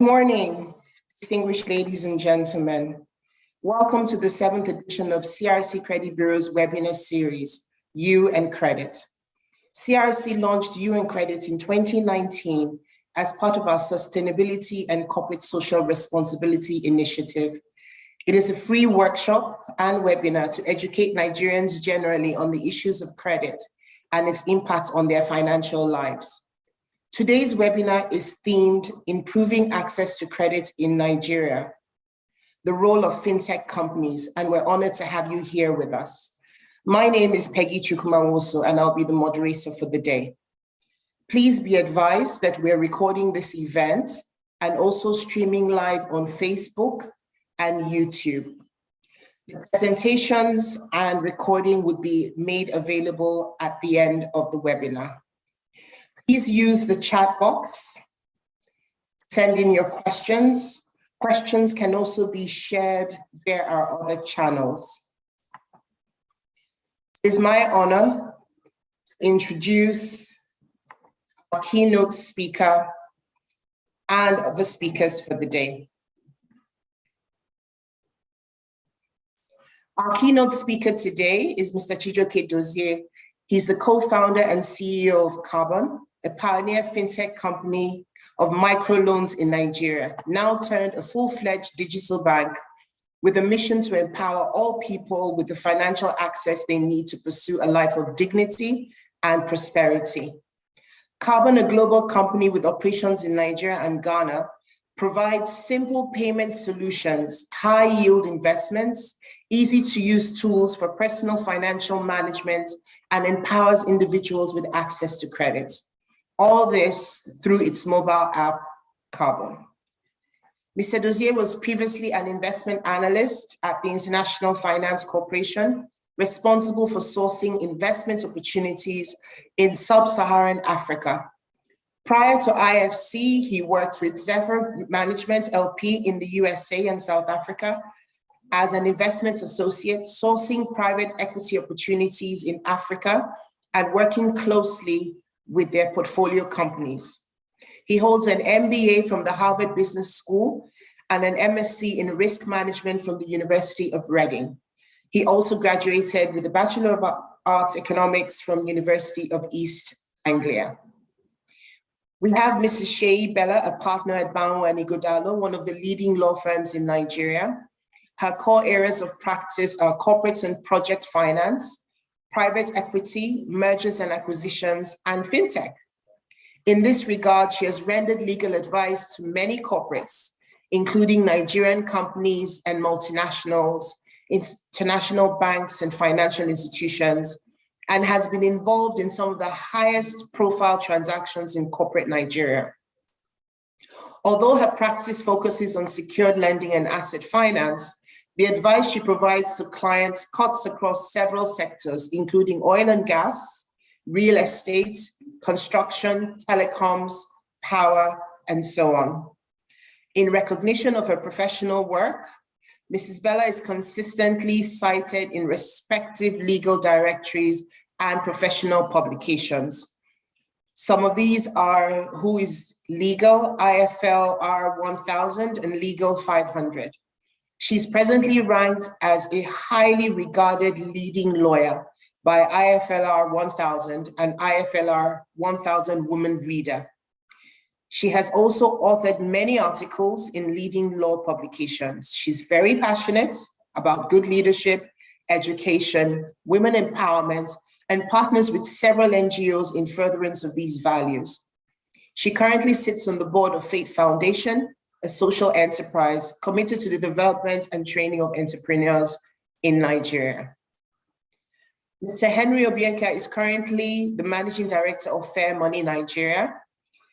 Good morning, distinguished ladies and gentlemen. Welcome to the 7th edition of CRC Credit Bureau's webinar series, You and Credit. CRC launched You and Credit in 2019 as part of our Sustainability and Corporate Social Responsibility initiative. It is a free workshop and webinar to educate Nigerians generally on the issues of credit and its impact on their financial lives. Today's webinar is themed Improving Access to Credit in Nigeria, the role of fintech companies, and we're honored to have you here with us. My name is Peggy Chukwumanwosu, and I'll be the moderator for the day. Please be advised that we're recording this event and also streaming live on Facebook and YouTube. The presentations and recording would be made available at the end of the webinar. Please use the chat box, send in your questions. Questions can also be shared via our other channels. It is my honor to introduce our keynote speaker and the speakers for the day. Our keynote speaker today is Mr. Chijioke Dozie. He's the co-founder and CEO of Carbon, a pioneer fintech company of microloans in Nigeria, now turned a full-fledged digital bank with a mission to empower all people with the financial access they need to pursue a life of dignity and prosperity. Carbon, a global company with operations in Nigeria and Ghana, provides simple payment solutions, high-yield investments, easy-to-use tools for personal financial management, and empowers individuals with access to credit. All this through its mobile app, Carbon. Mr. Dozie was previously an investment analyst at the International Finance Corporation, responsible for sourcing investment opportunities in sub-Saharan Africa. Prior to IFC, he worked with Zephyr Management LP in the USA and South Africa as an investment associate, sourcing private equity opportunities in Africa and working closely with their portfolio companies. He holds an MBA from the Harvard Business School and an MSc in risk management from the University of Reading. He also graduated with a Bachelor of Arts Economics from University of East Anglia. We have Mrs. Sheyi Bella, a partner at Banwo & Ighodalo, one of the leading law firms in Nigeria. Her core areas of practice are corporate and project finance, private equity, mergers and acquisitions, and fintech. In this regard, she has rendered legal advice to many corporates, including Nigerian companies and multinationals, international banks and financial institutions, and has been involved in some of the highest profile transactions in corporate Nigeria. Although her practice focuses on secured lending and asset finance, the advice she provides to clients cuts across several sectors, including oil and gas, real estate, construction, telecoms, power, and so on. In recognition of her professional work, Mrs. Bella is consistently cited in respective legal directories and professional publications. Some of these are Who is Legal, IFLR 1000, and Legal 500. She's presently ranked as a highly regarded leading lawyer by IFLR 1000 and IFLR 1000 Woman Reader. She has also authored many articles in leading law publications. She's very passionate about good leadership, education, women empowerment, and partners with several NGOs in furtherance of these values. She currently sits on the board of Fate Foundation, a social enterprise committed to the development and training of entrepreneurs in Nigeria. Mr. Henry Obienka is currently the Managing Director of Fair Money Nigeria.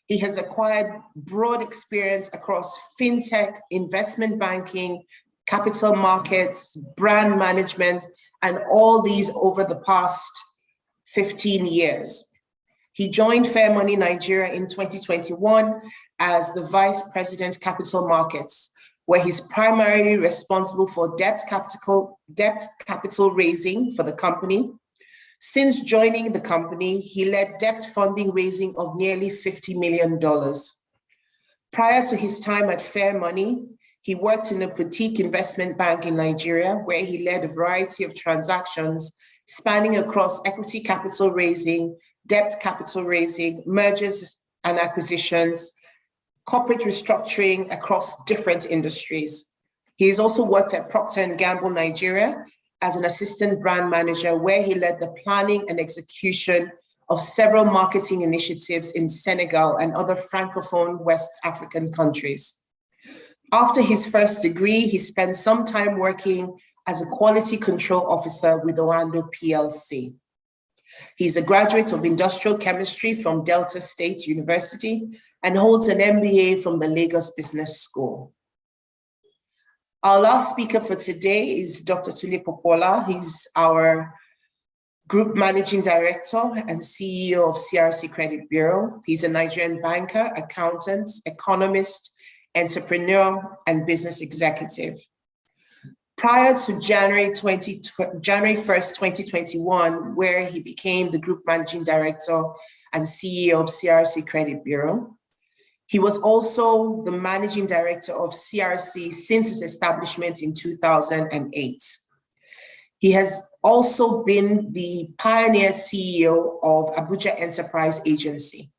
He has acquired broad experience across fintech, investment banking, capital markets, brand management, and all these over the past 15 years. He joined Fair Money Nigeria in 2021 as the Vice President Capital Markets, where he's primarily responsible for debt capital raising for the company. Since joining the company, he led debt funding raising of nearly $50 million. Prior to his time at Fair Money, he worked in a boutique investment bank in Nigeria, where he led a variety of transactions spanning across equity capital raising, debt capital raising, mergers and acquisitions, corporate restructuring across different industries. He has also worked at Procter & Gamble Nigeria as an assistant brand manager, where he led the planning and execution of several marketing initiatives in Senegal and other Francophone West African countries. After his first degree, he spent some time working as a quality control officer with Oando PLC. He's a graduate of industrial chemistry from Delta State University and holds an MBA from the Lagos Business School. Our last speaker for today is Dr. Tunde Popola. He's our Group Managing Director and CEO of CRC Credit Bureau. He's a Nigerian banker, accountant, economist, entrepreneur, and business executive. Prior to January 1st, 2021, where he became the Group Managing Director and CEO of CRC Credit Bureau, he was also the Managing Director of CRC since its establishment in 2008. He has also been the pioneer CEO of Abuja Enterprise Agency.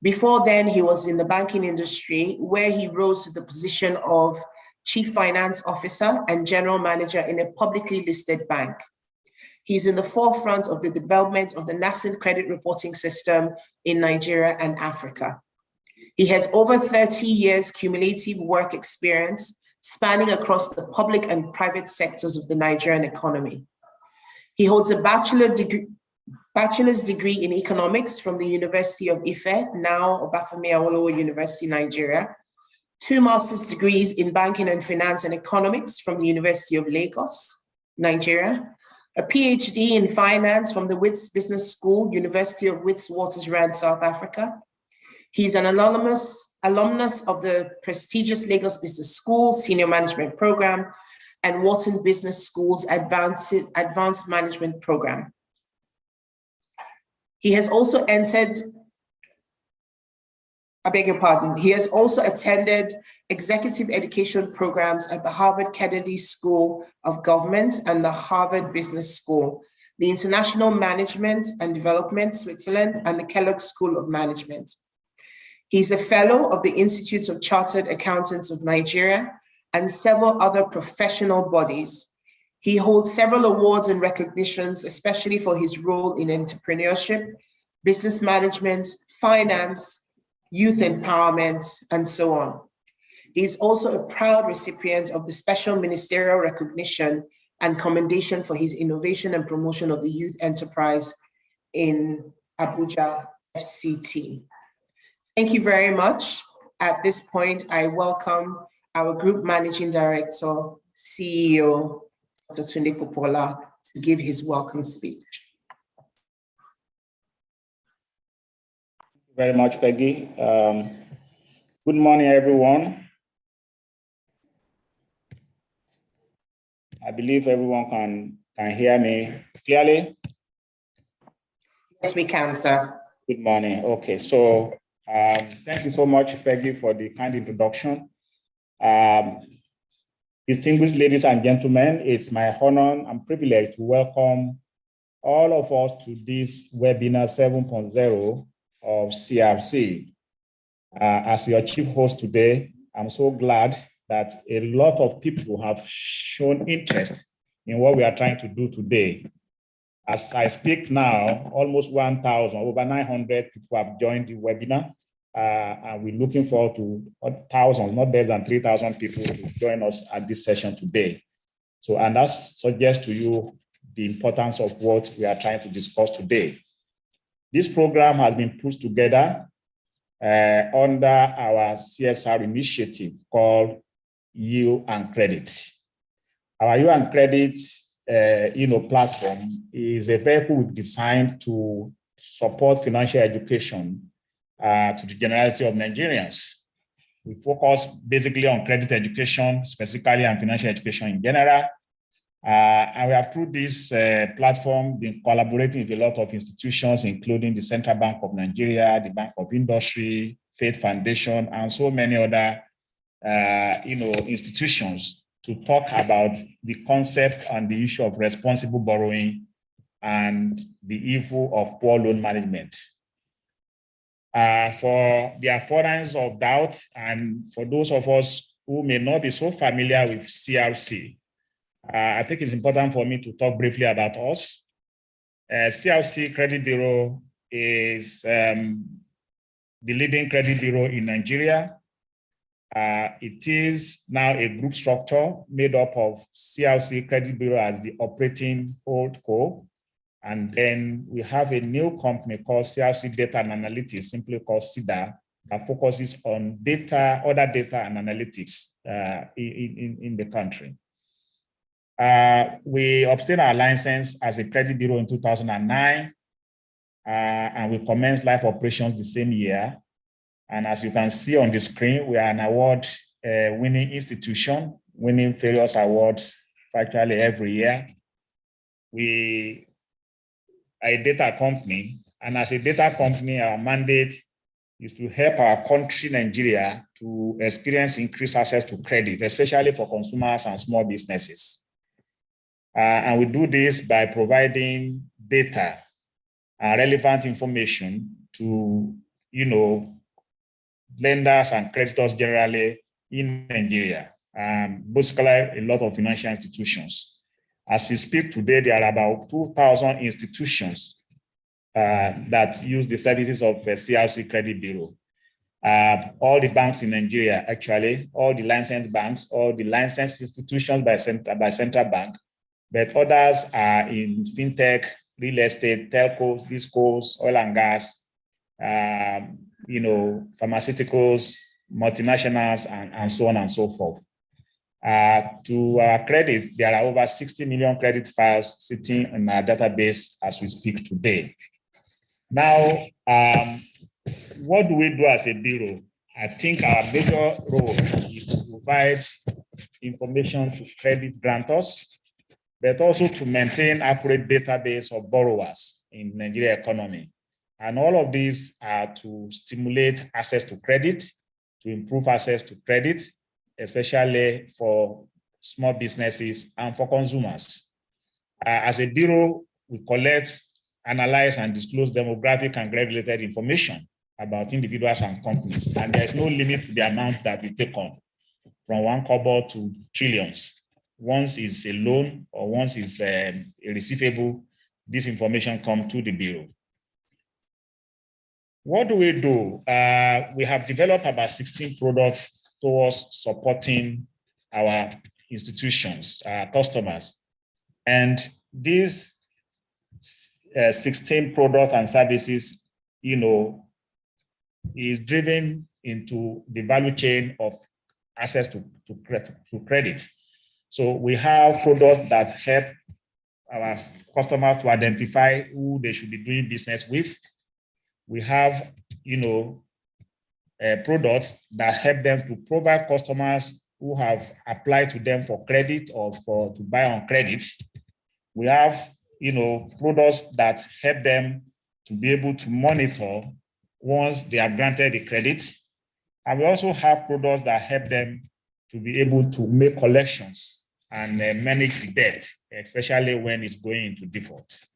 Before then, he was in the banking industry, where he rose to the position of Chief Finance Officer and General Manager in a publicly listed bank. He's in the forefront of the development of the nascent credit reporting system in Nigeria and Africa. He has over 30 years cumulative work experience spanning across the public and private sectors of the Nigerian economy. He holds a bachelor's degree in economics from the University of Ife, now Obafemi Awolowo University, Nigeria, 2 master's degrees in banking and finance and economics from the University of Lagos, Nigeria, a PhD in finance from the Wits Business School, University of Witwatersrand, South Africa. He's an alumnus of the prestigious Lagos Business School Senior Management Program and Wharton Business School's Advanced Management Program. He has also he has also attended executive education programs at the Harvard Kennedy School of Government and the Harvard Business School, the International Management and Development, Switzerland, and the Kellogg School of Management. He's a fellow of the Institute of Chartered Accountants of Nigeria and several other professional bodies. He holds several awards and recognitions, especially for his role in entrepreneurship, business management, finance, youth empowerment, and so on. He's also a proud recipient of the Special Ministerial Recognition and Commendation for his innovation and promotion of the youth enterprise in Abuja FCT. Thank you very much. At this point, I welcome our Group Managing Director, CEO, Dr. Tunde Popola, to give his welcome speech. Thank you very much, Peggy. Good morning, everyone. I believe everyone can hear me clearly. Yes, we can, sir. Good morning. Okay, so thank you so much, Peggy, for the kind introduction. Distinguished ladies and gentlemen, it's my honor and privilege to welcome all of us to this webinar 7.0 of CRC. As your chief host today, I'm so glad that a lot of people have shown interest in what we are trying to do today. As I speak now, almost 1,000, over 900 people have joined the webinar. And we're looking forward to thousands, not less than 3,000 people to join us at this session today. So, and that suggests to you the importance of what we are trying to discuss today. This program has been put together under our CSR initiative called Yield and Credit. Our Yield and Credit platform is a vehicle designed to support financial education to the generality of Nigerians. We focus basically on credit education, specifically on financial education in general. And we have, through this platform, been collaborating with a lot of institutions, including the Central Bank of Nigeria, the Bank of Industry, Faith Foundation, and so many other institutions to talk about the concept and the issue of responsible borrowing and the evil of poor loan management. For the avoidance of doubt, and for those of us who may not be so familiar with CRC, I think it's important for me to talk briefly about us. CRC Credit Bureau is the leading credit bureau in Nigeria. It is now a group structure made up of CRC Credit Bureau as the operating holdco. And then we have a new company called CRC Data and Analytics, simply called CIDA, that focuses on data, other data and analytics in the country. We obtained our license as a credit bureau in 2009, and we commenced live operations the same year. And as you can see on the screen, we are an award-winning institution, winning various awards virtually every year. We are a data company, and as a data company, our mandate is to help our country, Nigeria, to experience increased access to credit, especially for consumers and small businesses. And we do this by providing data and relevant information to, lenders and creditors generally in Nigeria, basically a lot of financial institutions. As we speak today, there are about 2,000 institutions that use the services of CRC Credit Bureau. All the banks in Nigeria, actually, all the licensed banks, all the licensed institutions by central bank, but others are in fintech, real estate, telcos, discos, oil and gas, pharmaceuticals, multinationals, and so on and so forth. To our credit, there are over 60 million credit files sitting in our database as we speak today. Now, what do we do as a bureau? I think our major role is to provide information to credit grantors, but also to maintain accurate database of borrowers in the Nigeria economy. And all of these are to stimulate access to credit, to improve access to credit, especially for small businesses and for consumers. As a bureau, we collect, analyze, and disclose demographic and credit-related information about individuals and companies. And there's no limit to the amount that we take on, from 1 kobo to trillions. Once it's a loan or once it's a receivable, this information comes to the bureau. What do? We have developed about 16 products towards supporting our institutions, our customers. And these 16 products and services, is driven into the value chain of access to credit. So we have products that help our customers to identify who they should be doing business with. We have, products that help them to provide customers who have applied to them for credit or to buy on credit. We have, products that help them to be able to monitor once they are granted the credit. And we also have products that help them to be able to make collections and manage the debt, especially when it's going into default.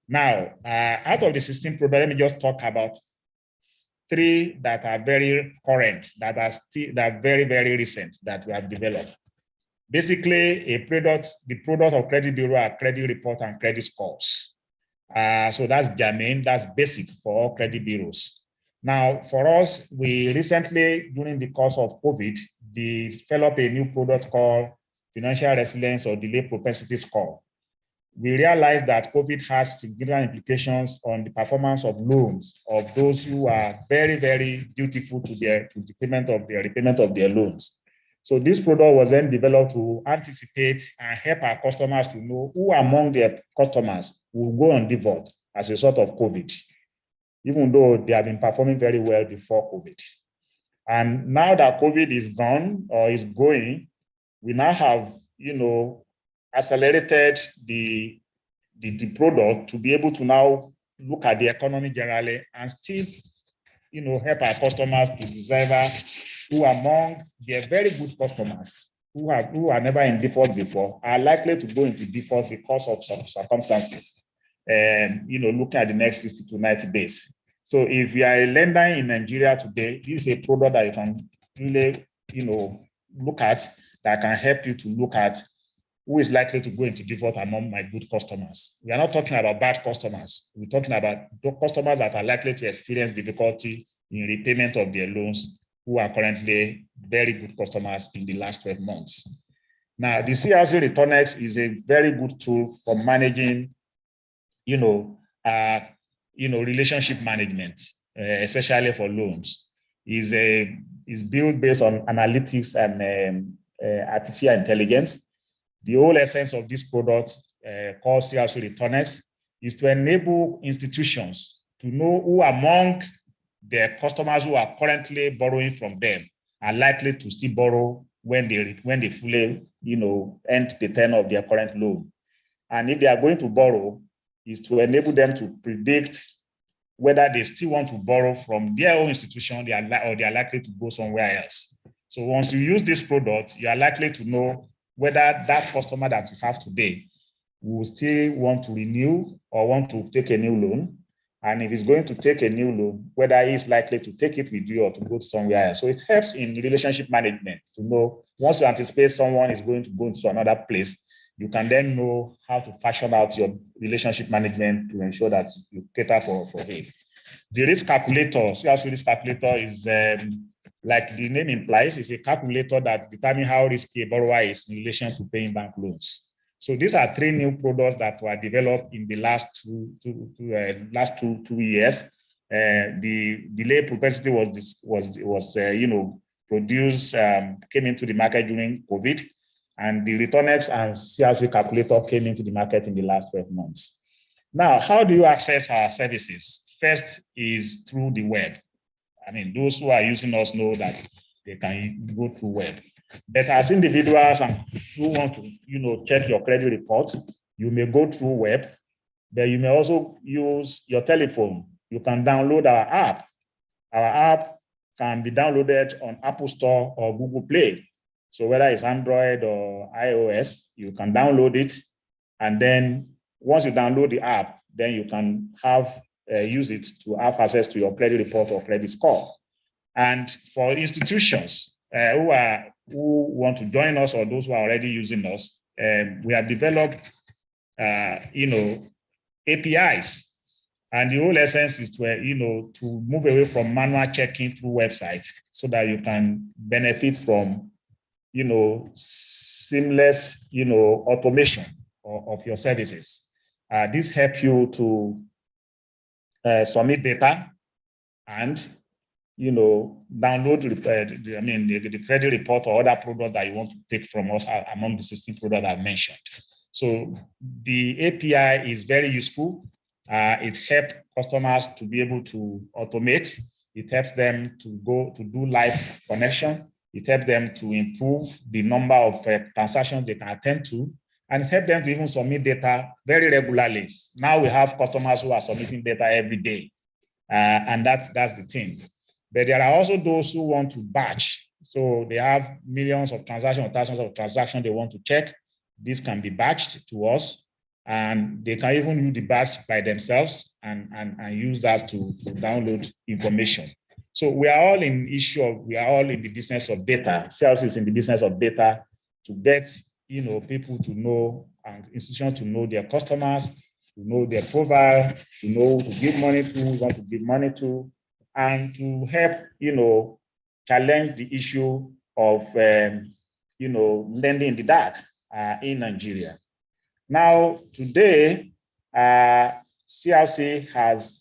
Now, out of the 16 products, let me just talk about 3 that are very current, that are very, very recent that we have developed. Basically, the product of Credit Bureau are credit report and credit scores. So that's germane, that's basic for all credit bureaus. Now, for us, we recently, during the course of COVID, developed a new product called Financial Resilience or Delay Propensity Score. We realized that COVID has significant implications on the performance of loans of those who are very, very dutiful to the repayment of their loans. So this product was then developed to anticipate and help our customers to know who among their customers will go on default as a result of COVID, even though they have been performing very well before COVID. And now that COVID is gone or is going, we now have, accelerated the product to be able to now look at the economy generally and still help our customers to discover who among their very good customers who are never in default before are likely to go into default because of some circumstances. Looking at the next 60 to 90 days. So if you are a lender in Nigeria today, this is a product that you can really, look at, that can help you to look at who is likely to go into default among my good customers. We are not talking about bad customers. We're talking about customers that are likely to experience difficulty in repayment of their loans, who are currently very good customers in the last 12 months. Now, the CRC Returnex is a very good tool for managing, relationship management, especially for loans. Is built based on analytics and artificial intelligence. The whole essence of this product called CRC Returnex is to enable institutions to know who among their customers who are currently borrowing from them are likely to still borrow when they fully, end the tenure of their current loan. And if they are going to borrow, is to enable them to predict whether they still want to borrow from their own institution or they are likely to go somewhere else. So once you use this product, you are likely to know whether that customer that you have today will still want to renew or want to take a new loan. And if he's going to take a new loan, whether he's likely to take it with you or to go somewhere else. So it helps in relationship management to know once you anticipate someone is going to go to another place, you can then know how to fashion out your relationship management to ensure that you cater for him. The risk calculator, CRC risk calculator is like the name implies, is a calculator that determines how risky a borrower is in relation to paying bank loans. So these are 3 new products that were developed in the last two years. The delay propensity was produced, came into the market during COVID, and the Returnex and CRC calculator came into the market in the last 12 months. Now, how do you access our services? First is through the web. I mean, those who are using us know that they can go through web. But as individuals and who want to, check your credit report, you may go through web, but you may also use your telephone. You can download our app. Our app can be downloaded on Apple Store or Google Play. So whether it's Android or iOS, you can download it. And then once you download the app, then you can use it to have access to your credit report or credit score. And for institutions who want to join us or those who are already using us, we have developed, APIs. And the whole essence is to move away from manual checking through websites so that you can benefit from, seamless, automation of your services. This helps you to submit data and download the credit report or other product that you want to take from us among the 16 products I've mentioned. So the API is very useful. It helps customers to be able to automate. It helps them to do live connection. It helps them to improve the number of transactions they can attend to. And it helps them to even submit data very regularly. Now we have customers who are submitting data every day. And that's the thing. But there are also those who want to batch. So they have millions of transactions or thousands of transactions they want to check. This can be batched to us. And they can even use the batch by themselves and use that to download information. So we are all in the business of data. Sales is in the business of data to get people to know and institutions to know their customers, to know their profile, to know who to give money to, who want to give money to, and to help challenge the issue of lending in the dark in Nigeria. Now today, CRC has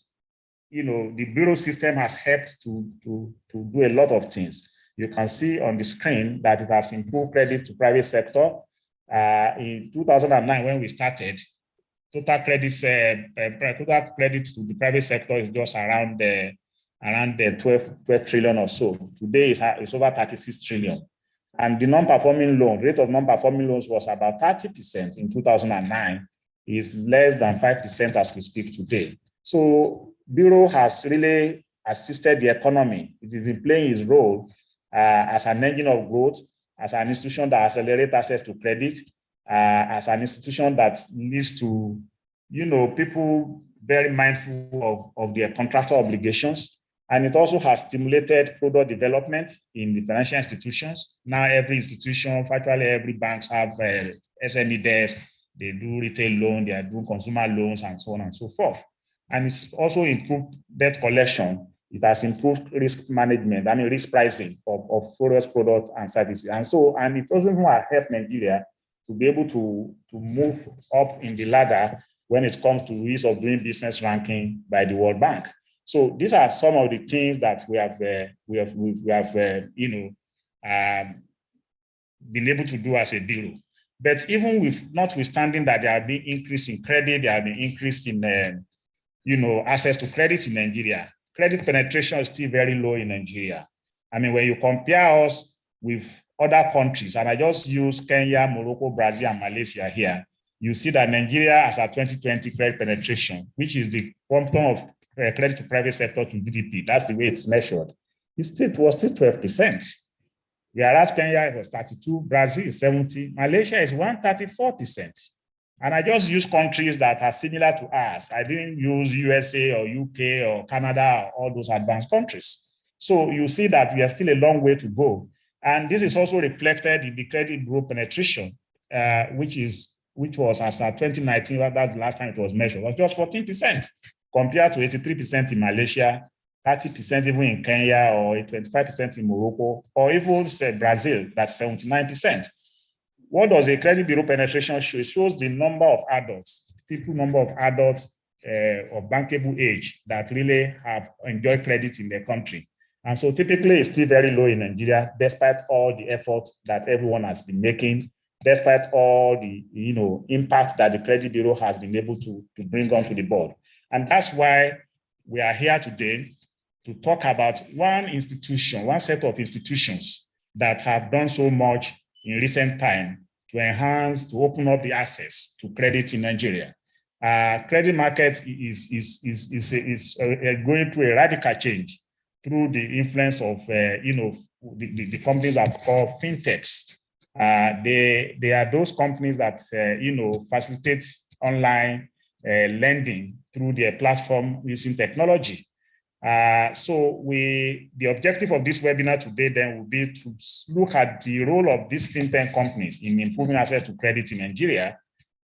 the bureau system has helped to do a lot of things. You can see on the screen that it has improved credit to private sector. In 2009, when we started, total credit to the private sector is just around the 12 trillion or so. Today it's over 36 trillion. And the non-performing loan, rate of non-performing loans was about 30% in 2009, is less than 5% as we speak today. So Bureau has really assisted the economy. It has been playing its role as an engine of growth, as an institution that accelerates access to credit, as an institution that leads to, people very mindful of their contractual obligations. And it also has stimulated product development in the financial institutions. Now, every institution, virtually every banks have SME desk. They do retail loan, they are doing consumer loans, and so on and so forth. And it's also improved debt collection. It has improved risk management, risk pricing of various products and services. And it also helped Nigeria to be able to move up in the ladder when it comes to ease of doing business ranking by the World Bank. So these are some of the things that we have been able to do as a bureau. But even with notwithstanding that there have been increase in credit, there have been increase in access to credit in Nigeria, credit penetration is still very low in Nigeria. When you compare us with other countries, and I just use Kenya, Morocco, Brazil, and Malaysia here, you see that Nigeria has a 2020 credit penetration, which is the quantum of credit to private sector to GDP. That's the way it's measured. It was still 12%. Whereas Kenya was 32%, Brazil is 70%, Malaysia is 134%. And I just use countries that are similar to us. I didn't use USA or UK or Canada or all those advanced countries. So you see that we are still a long way to go. And this is also reflected in the credit bureau penetration, which was as at 2019, that's the last time it was measured, was just 14%, compared to 83% in Malaysia, 30% even in Kenya, or 25% in Morocco, or even Brazil, that's 79%. What does a credit bureau penetration show? It shows the number of adults, typical number of adults of bankable age that really have enjoyed credit in their country. And so typically it's still very low in Nigeria, despite all the effort that everyone has been making, despite all the impact that the credit bureau has been able to bring onto the board. And that's why we are here today to talk about one set of institutions that have done so much in recent time to open up the access to credit in Nigeria. Credit market is going through a radical change through the influence of the companies that call fintechs. They are those companies that facilitate online lending through their platform using technology. So the objective of this webinar today then will be to look at the role of these fintech companies in improving access to credit in Nigeria,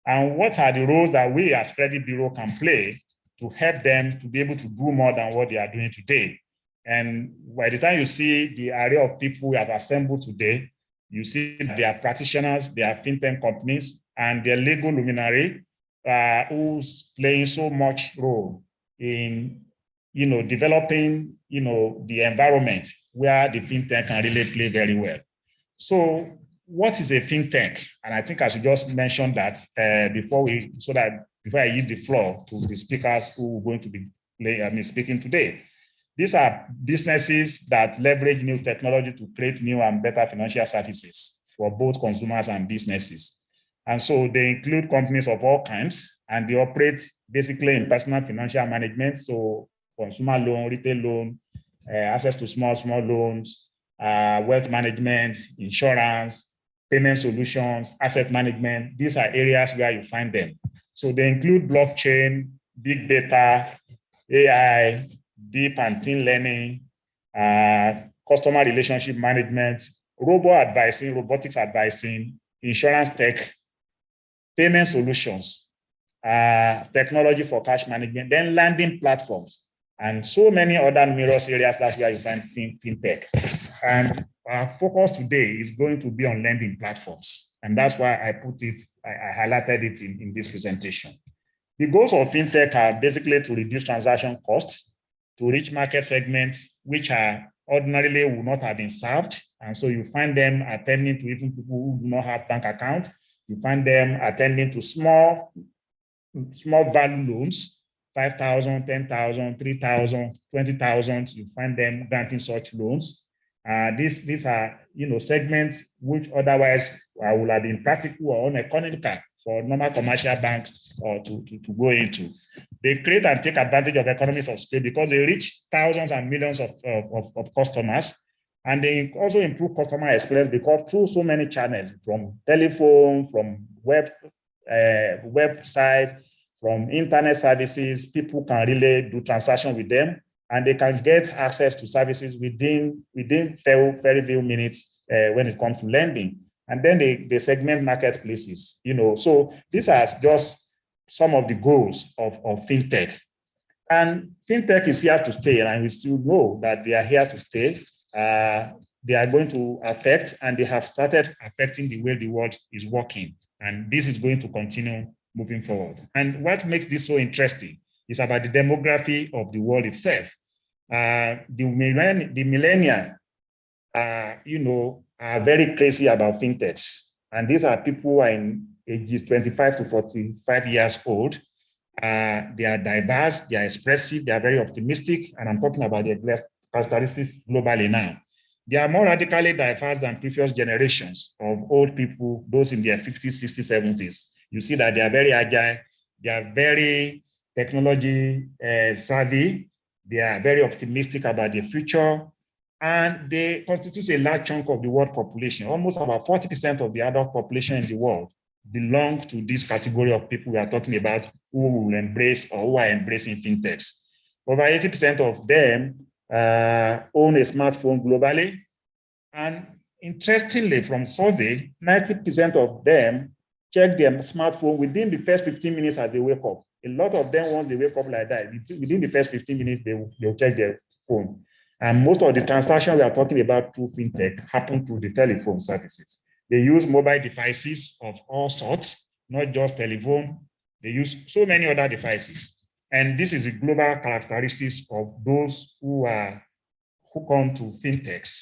and what are the roles that we as Credit Bureau can play to help them to be able to do more than what they are doing today. And by the time you see the array of people we have assembled today, you see that they are practitioners, they are fintech companies, and they're legal luminary who's playing so much role in developing, the environment where the fintech can really play very well. So what is a fintech? And I think I should just mention that before I yield the floor to the speakers who are going to be speaking today. These are businesses that leverage new technology to create new and better financial services for both consumers and businesses. And so they include companies of all kinds, and they operate basically in personal financial management. So consumer loan, retail loan, access to small loans, wealth management, insurance, payment solutions, asset management. These are areas where you find them. So they include blockchain, big data, AI, deep and thin learning, customer relationship management, robotics advising, insurance tech, payment solutions, technology for cash management, then lending platforms, and so many other numerous areas. That's where you find fintech. And our focus today is going to be on lending platforms. And that's why I highlighted it in this presentation. The goals of fintech are basically to reduce transaction costs, to reach market segments which are ordinarily would not have been served. And so you find them attending to even people who do not have bank accounts. You find them attending to small value loans, 5,000, 10,000, 3,000, 20,000. You find them granting such loans. These are segments which otherwise would have been practical or uneconomical for normal commercial banks or to go into. They create and take advantage of economies of scale because they reach thousands and millions of customers. And they also improve customer experience because through so many channels, from telephone, from website, from internet services, people can really do transaction with them, and they can get access to services within very few minutes when it comes to lending. And then they segment marketplaces, So these are just some of the goals of fintech. And fintech is here to stay, and we still know that they are here to stay. They are going to affect, and they have started affecting the way the world is working. And this is going to continue moving forward. And what makes this so interesting is about the demography of the world itself. The millennials, are very crazy about fintechs. And these are people who are in ages 25 to 45 years old. They are diverse, they are expressive, they are very optimistic, and I'm talking about their characteristics globally now. They are more radically diverse than previous generations of old people, those in their 50s, 60s, 70s. You see that they are very agile, they are very technology savvy, they are very optimistic about the future, and they constitute a large chunk of the world population. Almost about 40% of the adult population in the world belong to this category of people we are talking about who will embrace or who are embracing fintechs. Over 80% of them own a smartphone globally. And interestingly, from survey, 90% of them check their smartphone within the first 15 minutes as they wake up. A lot of them, once they wake up like that, within the first 15 minutes, they'll check their phone. And most of the transactions we are talking about through fintech happen through the telephone services. They use mobile devices of all sorts, not just telephone. They use so many other devices. And this is the global characteristics of those who are hooked on to fintechs.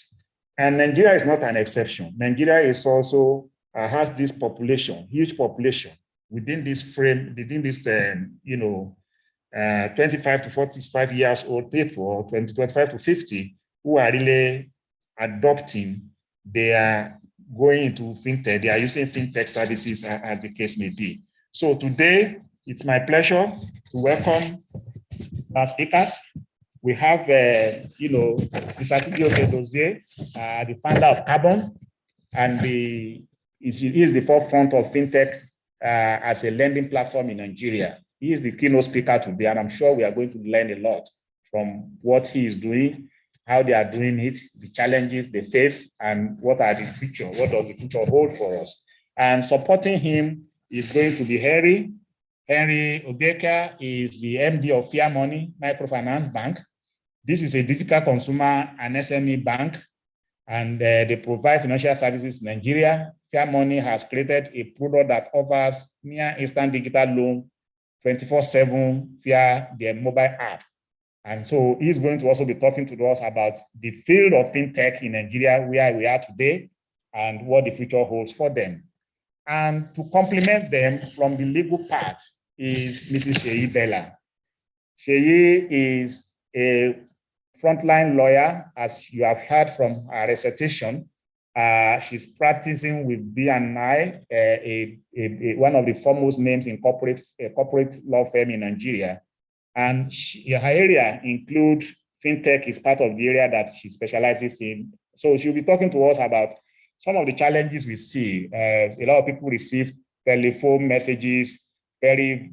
And Nigeria is not an exception. Nigeria is also has this population, huge population within this frame, within this, 25 to 45 years old people, or 25 to 50, who are really adopting, they are going into fintech, they are using fintech services as the case may be. So today, it's my pleasure to welcome our speakers. We have, Mr. Chijioke Dozie, the founder of Carbon, and he is the forefront of fintech as a lending platform in Nigeria. He is the keynote speaker today, and I'm sure we are going to learn a lot from what he is doing, how they are doing it, the challenges they face, and what does the future hold for us. And supporting him is going to be Henry. Henry Obeka is the MD of Fair Money Microfinance Bank. This is a digital consumer and SME bank, and they provide financial services in Nigeria. Fair Money has created a product that offers near instant digital loan 24/7 via their mobile app. And so he's going to also be talking to us about the field of fintech in Nigeria, where we are today, and what the future holds for them. And to complement them from the legal part is Mrs. Sheyi Bella. Sheyi is a frontline lawyer, as you have heard from her recitation. She's practicing with BNI, one of the foremost names in corporate law firm in Nigeria. And her area includes fintech is part of the area that she specializes in. So she'll be talking to us about some of the challenges we see. A lot of people receive telephone messages, very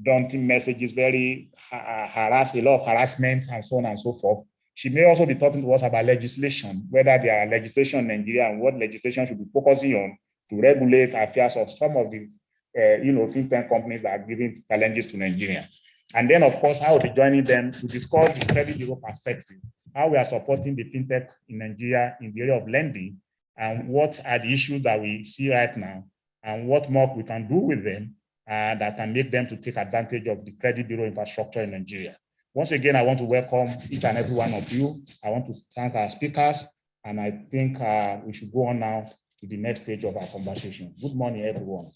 daunting messages, very a lot of harassment, and so on and so forth. She may also be talking to us about legislation, whether there are legislation in Nigeria and what legislation should be focusing on to regulate affairs of some of the fintech companies that are giving challenges to Nigeria. And then, of course, I will be joining them to discuss the credit bureau perspective, how we are supporting the fintech in Nigeria in the area of lending, and what are the issues that we see right now, and what more we can do with them that can make them to take advantage of the credit bureau infrastructure in Nigeria. Once again, I want to welcome each and every one of you. I want to thank our speakers, and I think we should go on now to the next stage of our conversation. Good morning, everyone.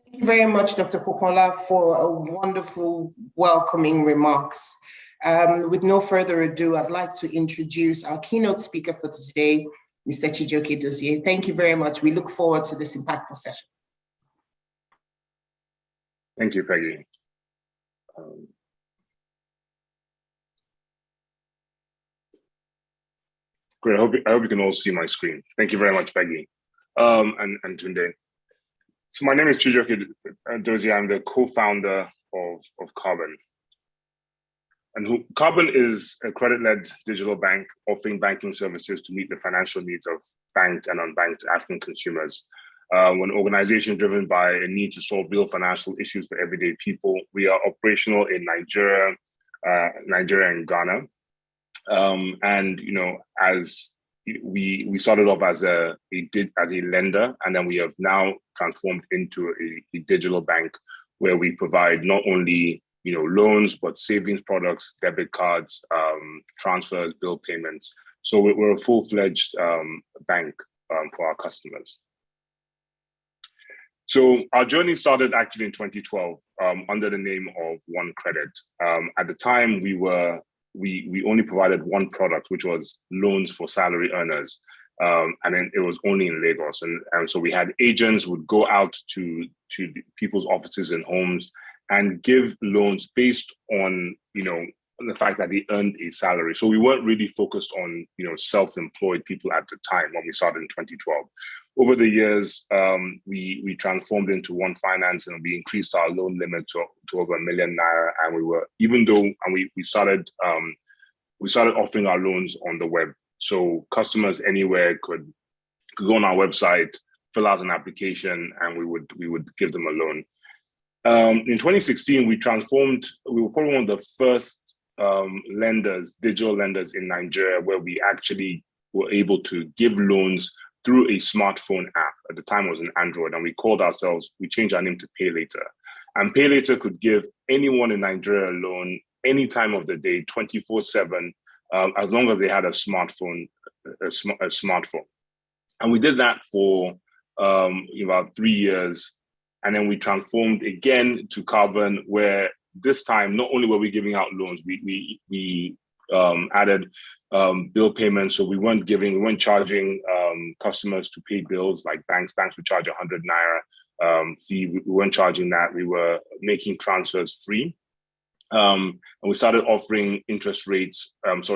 Thank you very much, Dr. Popola, for a wonderful welcoming remarks. With no further ado, I'd like to introduce our keynote speaker for today, Mr. Chijioke Dozie. Thank you very much. We look forward to this impactful session. Thank you, Peggy. Great. I hope you can all see my screen. Thank you very much, Peggy, and Tunde. So my name is Chijioke Dozie. I'm the co-founder of Carbon. And Carbon is a credit-led digital bank offering banking services to meet the financial needs of banked and unbanked African consumers. We're an organization driven by a need to solve real financial issues for everyday people. We are operational in Nigeria and Ghana. And as we started off as a lender, and then we have now transformed into a digital bank where we provide not only loans, but savings products, debit cards, transfers, bill payments. So we're a full-fledged bank for our customers. So our journey started actually in 2012 under the name of One Credit. At the time, we only provided one product, which was loans for salary earners. And then it was only in Lagos. And so we had agents who would go out to people's offices and homes and give loans based on, the fact that they earned a salary. So we weren't really focused on, self-employed people at the time when we started in 2012. Over the years, we transformed into One Finance, and we increased our loan limit to over ₦1 million. And we started offering our loans on the web. So customers anywhere could go on our website, fill out an application, and we would give them a loan. In 2016, we were probably one of the first digital lenders in Nigeria, where we actually were able to give loans through a smartphone app. At the time it was an Android, and we changed our name to PayLater. And PayLater could give anyone in Nigeria a loan any time of the day, 24/7, as long as they had a smartphone. And we did that for about 3 years. And then we transformed again to Carbon, where this time, not only were we giving out loans, we added bill payments. So we weren't charging customers to pay bills like banks. Banks would charge ₦100 fee. We weren't charging that. We were making transfers free. And we started offering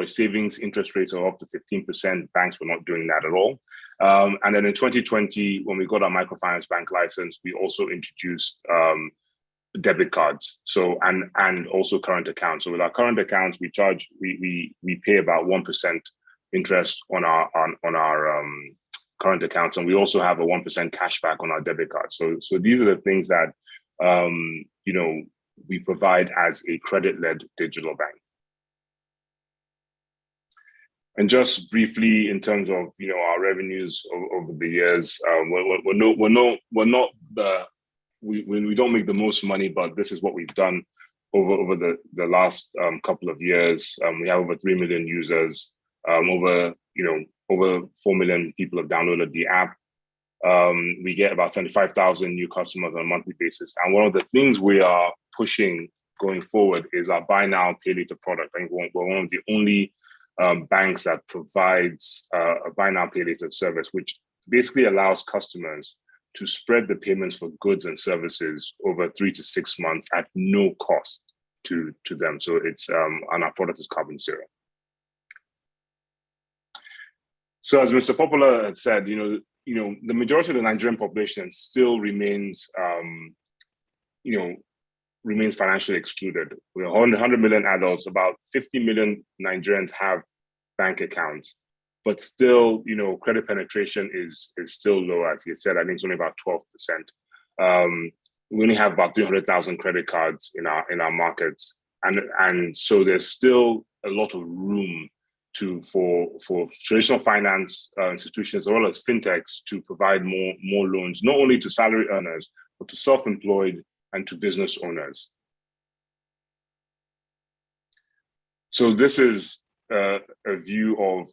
savings interest rates of up to 15%. Banks were not doing that at all. And then in 2020, when we got our microfinance bank license, we also introduced debit cards. So and also current accounts. So with our current accounts, we pay about 1% interest on our current accounts, and we also have a 1% cashback on our debit cards. So these are the things that we provide as a credit-led digital bank. And just briefly, in terms of our revenues over the years, we don't make the most money, but this is what we've done over the last couple of years. We have over 3 million users. Over 4 million people have downloaded the app. We get about 75,000 new customers on a monthly basis. And one of the things we are pushing going forward is our buy now, pay later product. I think we're one of the only banks that provides a buy now, pay later service, which basically allows customers to spread the payments for goods and services over 3 to 6 months at no cost to them. So it's and our product is Carbon Zero. So as Mr. Popular had said, the majority of the Nigerian population still remains financially excluded. We're 100 million adults, about 50 million Nigerians have bank accounts, but still, credit penetration is still low. As he said, I think it's only about 12%. We only have about 300,000 credit cards in our markets, and so there's still a lot of room for traditional finance institutions as well as fintechs to provide more loans, not only to salary earners, but to self-employed and to business owners. So this is a view of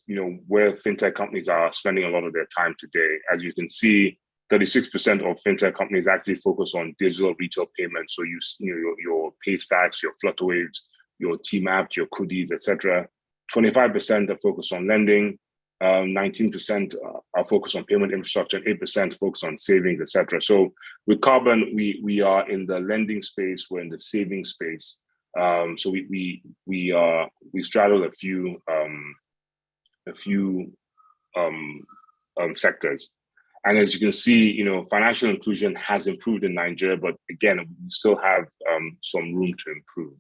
where fintech companies are spending a lot of their time today. As you can see, 36% of fintech companies actually focus on digital retail payments. So your Paystacks, your Flutterwaves, your TMAP, your Kudis, etc. 25% are focused on lending, 19% are focused on payment infrastructure, and 8% focus on savings, etc. So with Carbon, we are in the lending space, we're in the savings space, So we straddle a few sectors. And as you can see, financial inclusion has improved in Nigeria, but again, we still have some room to improve.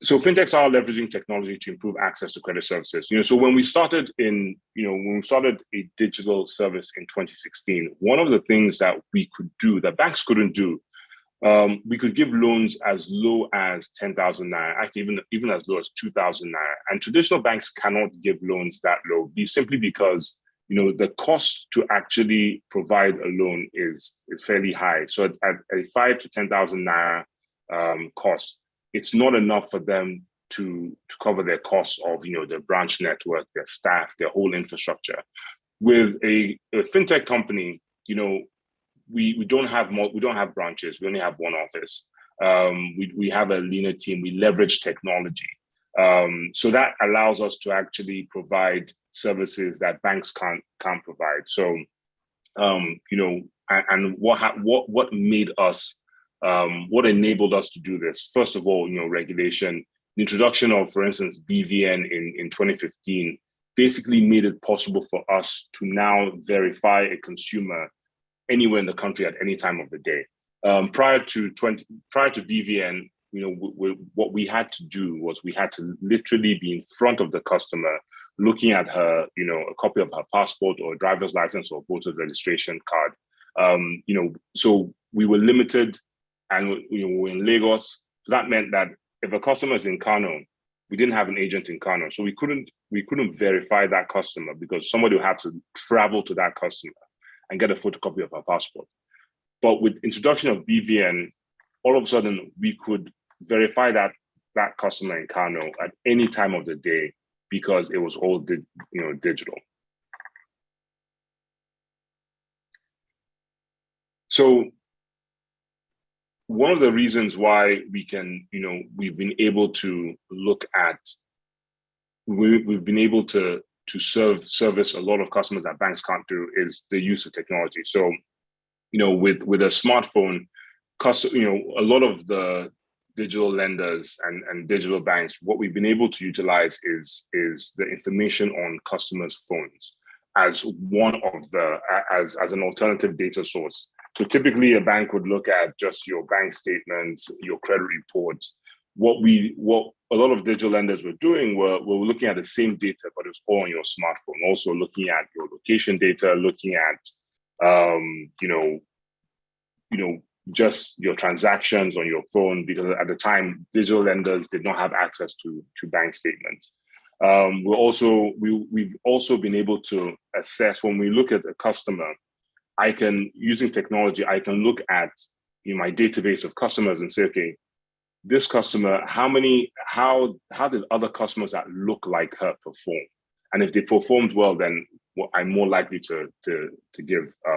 So fintechs are leveraging technology to improve access to credit services. So when we started a digital service in 2016, one of the things that we could do that banks couldn't do, we could give loans as low as 10,000 naira, actually even as low as 2,000 naira. And traditional banks cannot give loans that low, simply because the cost to actually provide a loan is fairly high. So at a 5,000 to 10,000 naira cost, it's not enough for them to cover their costs of their branch network, their staff, their whole infrastructure. With a fintech company, we don't have branches. We only have one office. We have a leaner team. We leverage technology, so that allows us to actually provide services that banks can't provide. So, and what made us, what enabled us to do this? First of all, regulation. The introduction of, for instance, BVN in 2015 basically made it possible for us to now verify a consumer anywhere in the country at any time of the day. Prior to BVN, what we had to do was we had to literally be in front of the customer, looking at her, a copy of her passport or a driver's license or voter registration card. So we were limited, and we were in Lagos. So that meant that if a customer is in Kano, we didn't have an agent in Kano, so we couldn't verify that customer because somebody would have to travel to that customer and get a photocopy of her passport. But with introduction of BVN, all of a sudden we could verify that customer in Kano at any time of the day because it was all digital. So one of the reasons why we've been able to service a lot of customers that banks can't do is the use of technology. So, with a smartphone, a lot of the digital lenders and digital banks, what we've been able to utilize is the information on customers' phones as one of as an alternative data source. So typically a bank would look at just your bank statements, your credit reports. What a lot of digital lenders were doing were looking at the same data, but it's all on your smartphone. Also looking at your location data, looking at just your transactions on your phone, because at the time digital lenders did not have access to bank statements. We've also been able to assess, when we look at a customer, using technology, I can look at my database of customers and say, okay, this customer, how did other customers that look like her perform? And if they performed well, then I'm more likely to give a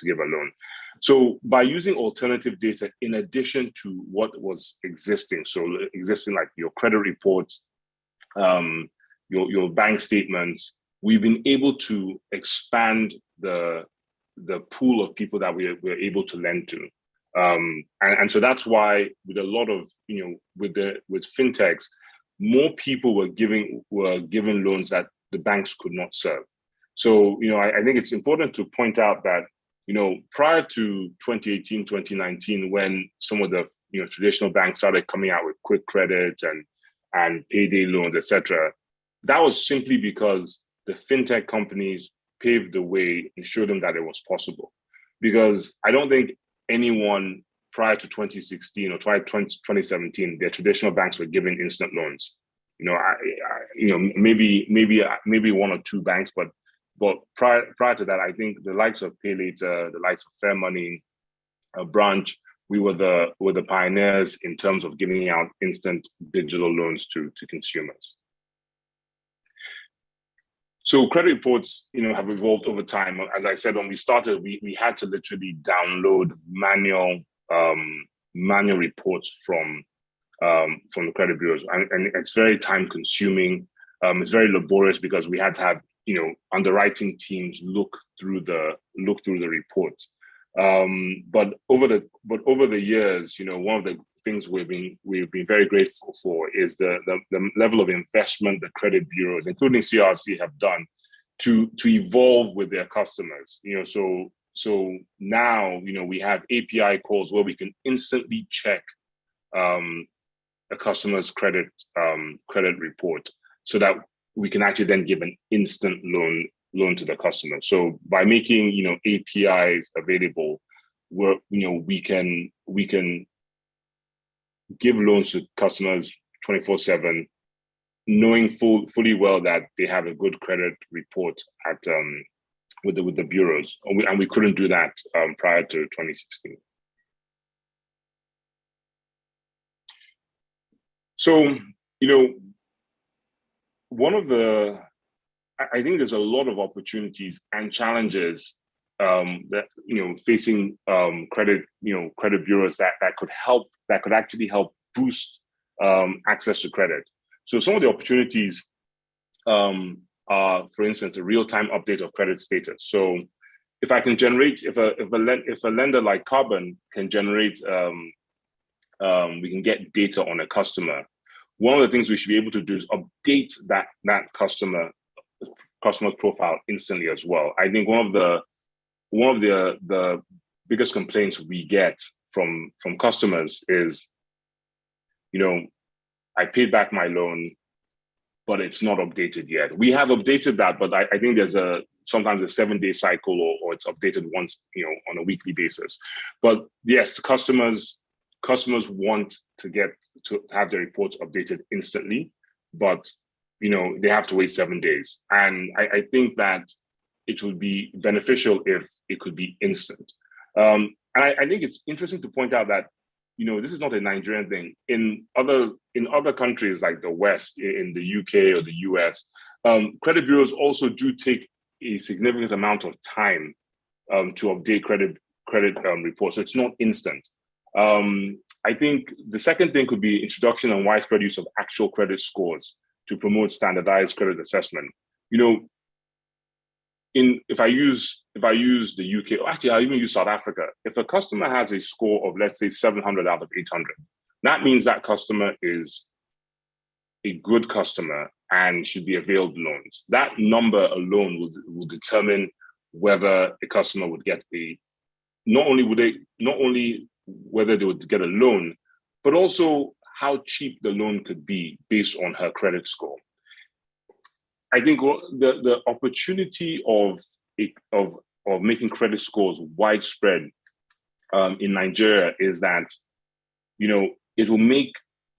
loan. So by using alternative data in addition to what was existing, like your credit reports, your bank statements, we've been able to expand the pool of people that we're able to lend to. And so that's why with a lot of, with fintechs, more people were given loans that the banks could not serve. So, I think it's important to point out that, prior to 2018, 2019, when some of the traditional banks started coming out with quick credit and payday loans, etc., that was simply because the fintech companies paved the way and showed them that it was possible. Because I don't think anyone prior to 2016 or prior to 2017, their traditional banks were giving instant loans. Maybe one or two banks, but prior to that, I think the likes of PayLater, the likes of Fair Money, Branch, we were the pioneers in terms of giving out instant digital loans to consumers. So credit reports, have evolved over time. As I said, when we started, we had to literally download manual reports from the credit bureaus, and it's very time consuming. It's very laborious because we had to have underwriting teams look through the reports. But over the years, one of the things we've been very grateful for is the level of investment the credit bureaus, including CRC, have done to evolve with their customers. So now we have API calls where we can instantly check a customer's credit report, so that we can actually then give an instant loan to the customer. So by making APIs available, we can give loans to customers 24/7, knowing fully well that they have a good credit report at with the bureaus, and we couldn't do that prior to 2016. So I think there's a lot of opportunities and challenges that facing credit bureaus that could actually help boost access to credit. So some of the opportunities are, for instance, a real-time update of credit status. So if I can generate, if a lender like Carbon can generate, we can get data on a customer. One of the things we should be able to do is update that customer profile instantly as well. I think one of the biggest complaints we get from customers is, I paid back my loan, but it's not updated yet. We have updated that, but I think there's sometimes a 7-day cycle, or it's updated once, on a weekly basis. But yes, the customers want to have their reports updated instantly, but they have to wait 7 days. And I think that it would be beneficial if it could be instant. And I think it's interesting to point out that this is not a Nigerian thing. In other countries like the West, in the UK or the US, credit bureaus also do take a significant amount of time to update credit reports. So it's not instant. I think the second thing could be introduction and widespread use of actual credit scores to promote standardized credit assessment. If I use the UK, or actually I even use South Africa, if a customer has a score of, let's say, 700 out of 800, that means that customer is a good customer and should be availed loans. That number alone will determine whether a customer would get not only whether they would get a loan, but also how cheap the loan could be based on her credit score. I think the opportunity of making credit scores widespread in Nigeria is that it will make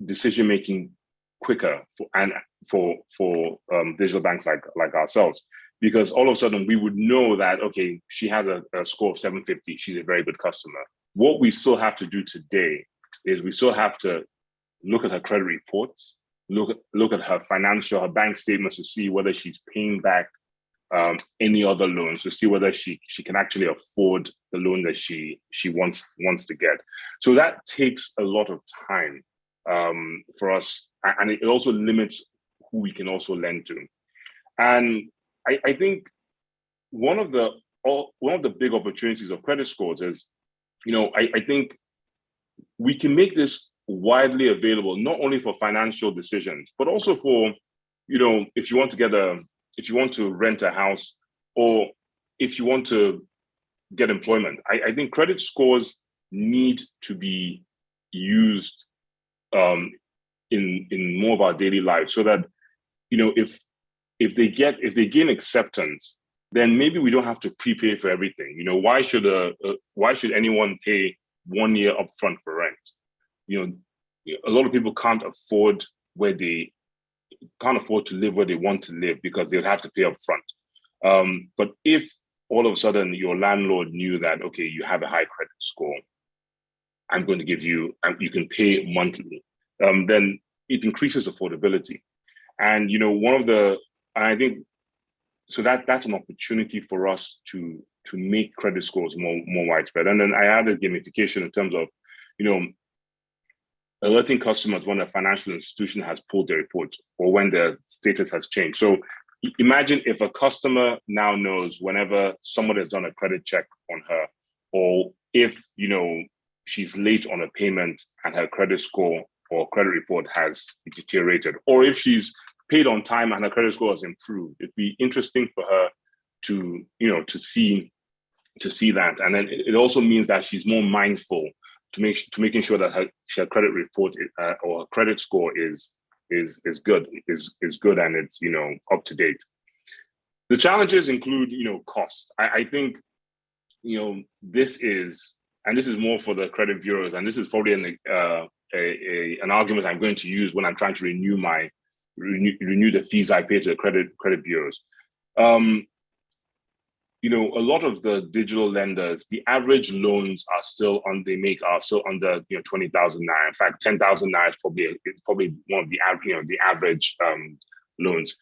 decision making quicker for digital banks like ourselves, because all of a sudden we would know that, okay, she has a score of 750, she's a very good customer. What we still have to do today is we still have to look at her credit reports, look at her bank statements to see whether she's paying back any other loans, to see whether she can actually afford the loan that she wants to get. So that takes a lot of time for us, and it also limits who we can also lend to. And I think one of the big opportunities of credit scores is, I think we can make this widely available, not only for financial decisions, but also for, if you want to rent a house, or if you want to get employment. I think credit scores need to be used in more of our daily lives, so that, if they gain acceptance, then maybe we don't have to prepay for everything. Why should anyone pay 1 year upfront for rent? A lot of people can't afford to live where they want to live because they would have to pay upfront. But if all of a sudden your landlord knew that, okay, you have a high credit score, I'm going to give you, you can pay monthly, then it increases affordability. And I think so that's an opportunity for us to make credit scores more widespread. And then I added gamification in terms of, alerting customers when a financial institution has pulled their report or when their status has changed. So imagine if a customer now knows whenever someone has done a credit check on her, or if, she's late on a payment and her credit score or credit report has deteriorated, or if she's paid on time and her credit score has improved. It'd be interesting for her to, to see that. And then it also means that she's more mindful to making sure that her credit report or her credit score is good and it's, up to date. The challenges include, cost. I think, this is more for the credit bureaus, and this is probably an argument I'm going to use when I'm trying to renew the fees I pay to the credit bureaus. A lot of the digital lenders, the average loans are still under 20,000 naira. In fact, 10,000 naira is probably one of the average loans.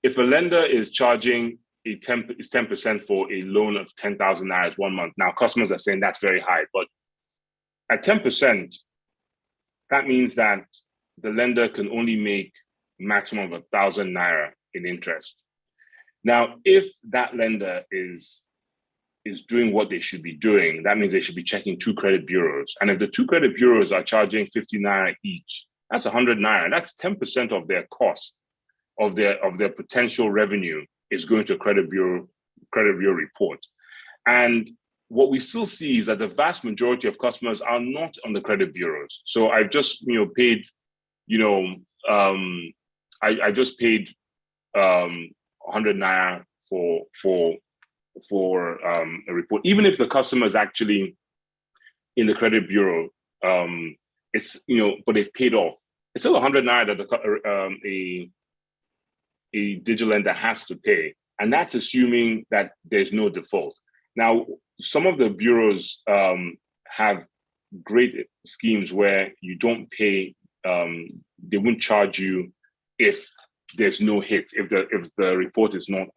If a lender is charging 10% for a loan of 10,000 naira 1 month, now customers are saying that's very high, but at 10%, that means that the lender can only make maximum of 1,000 naira in interest. Now, if that lender is doing what they should be doing, that means they should be checking 2 credit bureaus. And if the 2 credit bureaus are charging 50 naira each, that's 100 naira. That's 10% of their cost of their potential revenue is going to a credit bureau report. And what we still see is that the vast majority of customers are not on the credit bureaus. So I've just paid, I just paid 100 naira for a report. Even if the customer is actually in the credit bureau, it's but they've paid off. It's still 100 naira that a digital lender has to pay, and that's assuming that there's no default. Now, some of the bureaus have great schemes where you don't pay, they won't charge you if there's no hit, if the report is not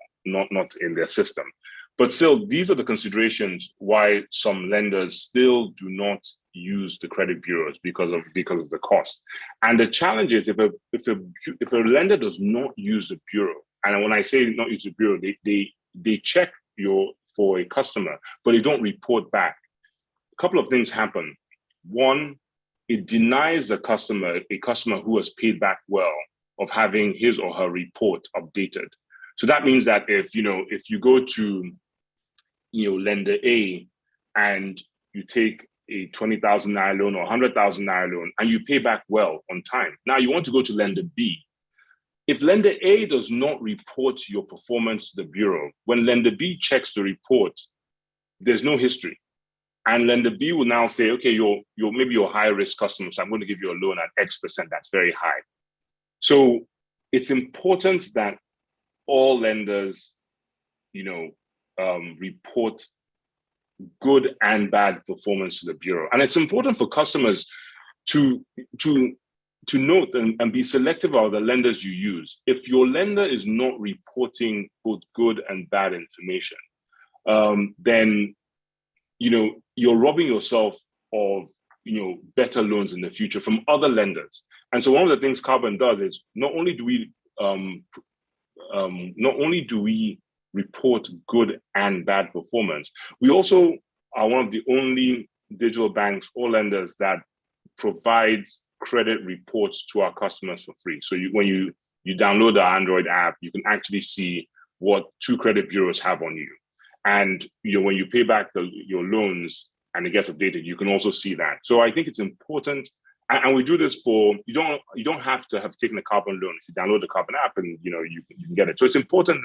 in their system. But still, these are the considerations why some lenders still do not use the credit bureaus because of the cost. And the challenge is if a lender does not use the bureau, and when I say not use the bureau, they check for a customer, but they don't report back. A couple of things happen. One, it denies a customer who has paid back well of having his or her report updated. So that means that if you go to lender A and you take a 20,000 naira loan or 100,000 naira loan and you pay back well on time, now you want to go to lender B. If lender A does not report your performance to the bureau, when lender B checks the report, there's no history. And lender B will now say, okay, you're maybe you're a high risk customer, so I'm going to give you a loan at X%. That's very high. So it's important that all lenders, report good and bad performance to the bureau. And it's important for customers to note and be selective of the lenders you use. If your lender is not reporting both good and bad information, then you're robbing yourself of better loans in the future from other lenders. And so one of the things Carbon does is not only do we report good and bad performance, we also are one of the only digital banks or lenders that provides credit reports to our customers for free. So when you download the Android app, you can actually see what 2 credit bureaus have on you. And when you pay back your loans and it gets updated, you can also see that. So I think it's important, and we do this for you don't have to have taken a Carbon loan. If you download the Carbon app, and you can get it. So it's important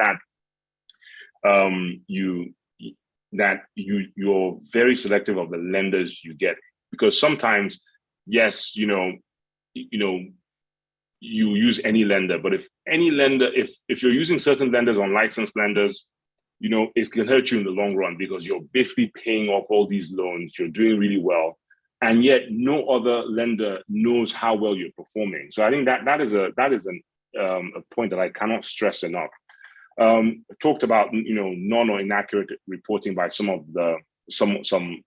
that you're very selective of the lenders you get, because sometimes, yes, you use any lender, but if you're using certain lenders, unlicensed lenders, it can hurt you in the long run, because you're basically paying off all these loans, you're doing really well, and yet no other lender knows how well you're performing. So I think that is a point that I cannot stress enough. Talked about non or inaccurate reporting by some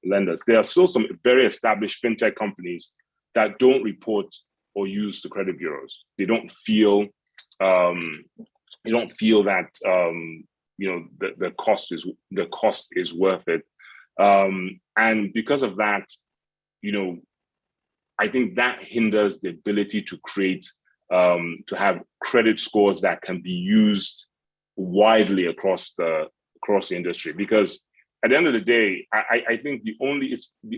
lenders. There are still some very established fintech companies that don't report or use the credit bureaus. They don't feel that the cost is worth it. And because of that, I think that hinders the ability to create, to have credit scores that can be used widely across the industry. Because at the end of the day, I think the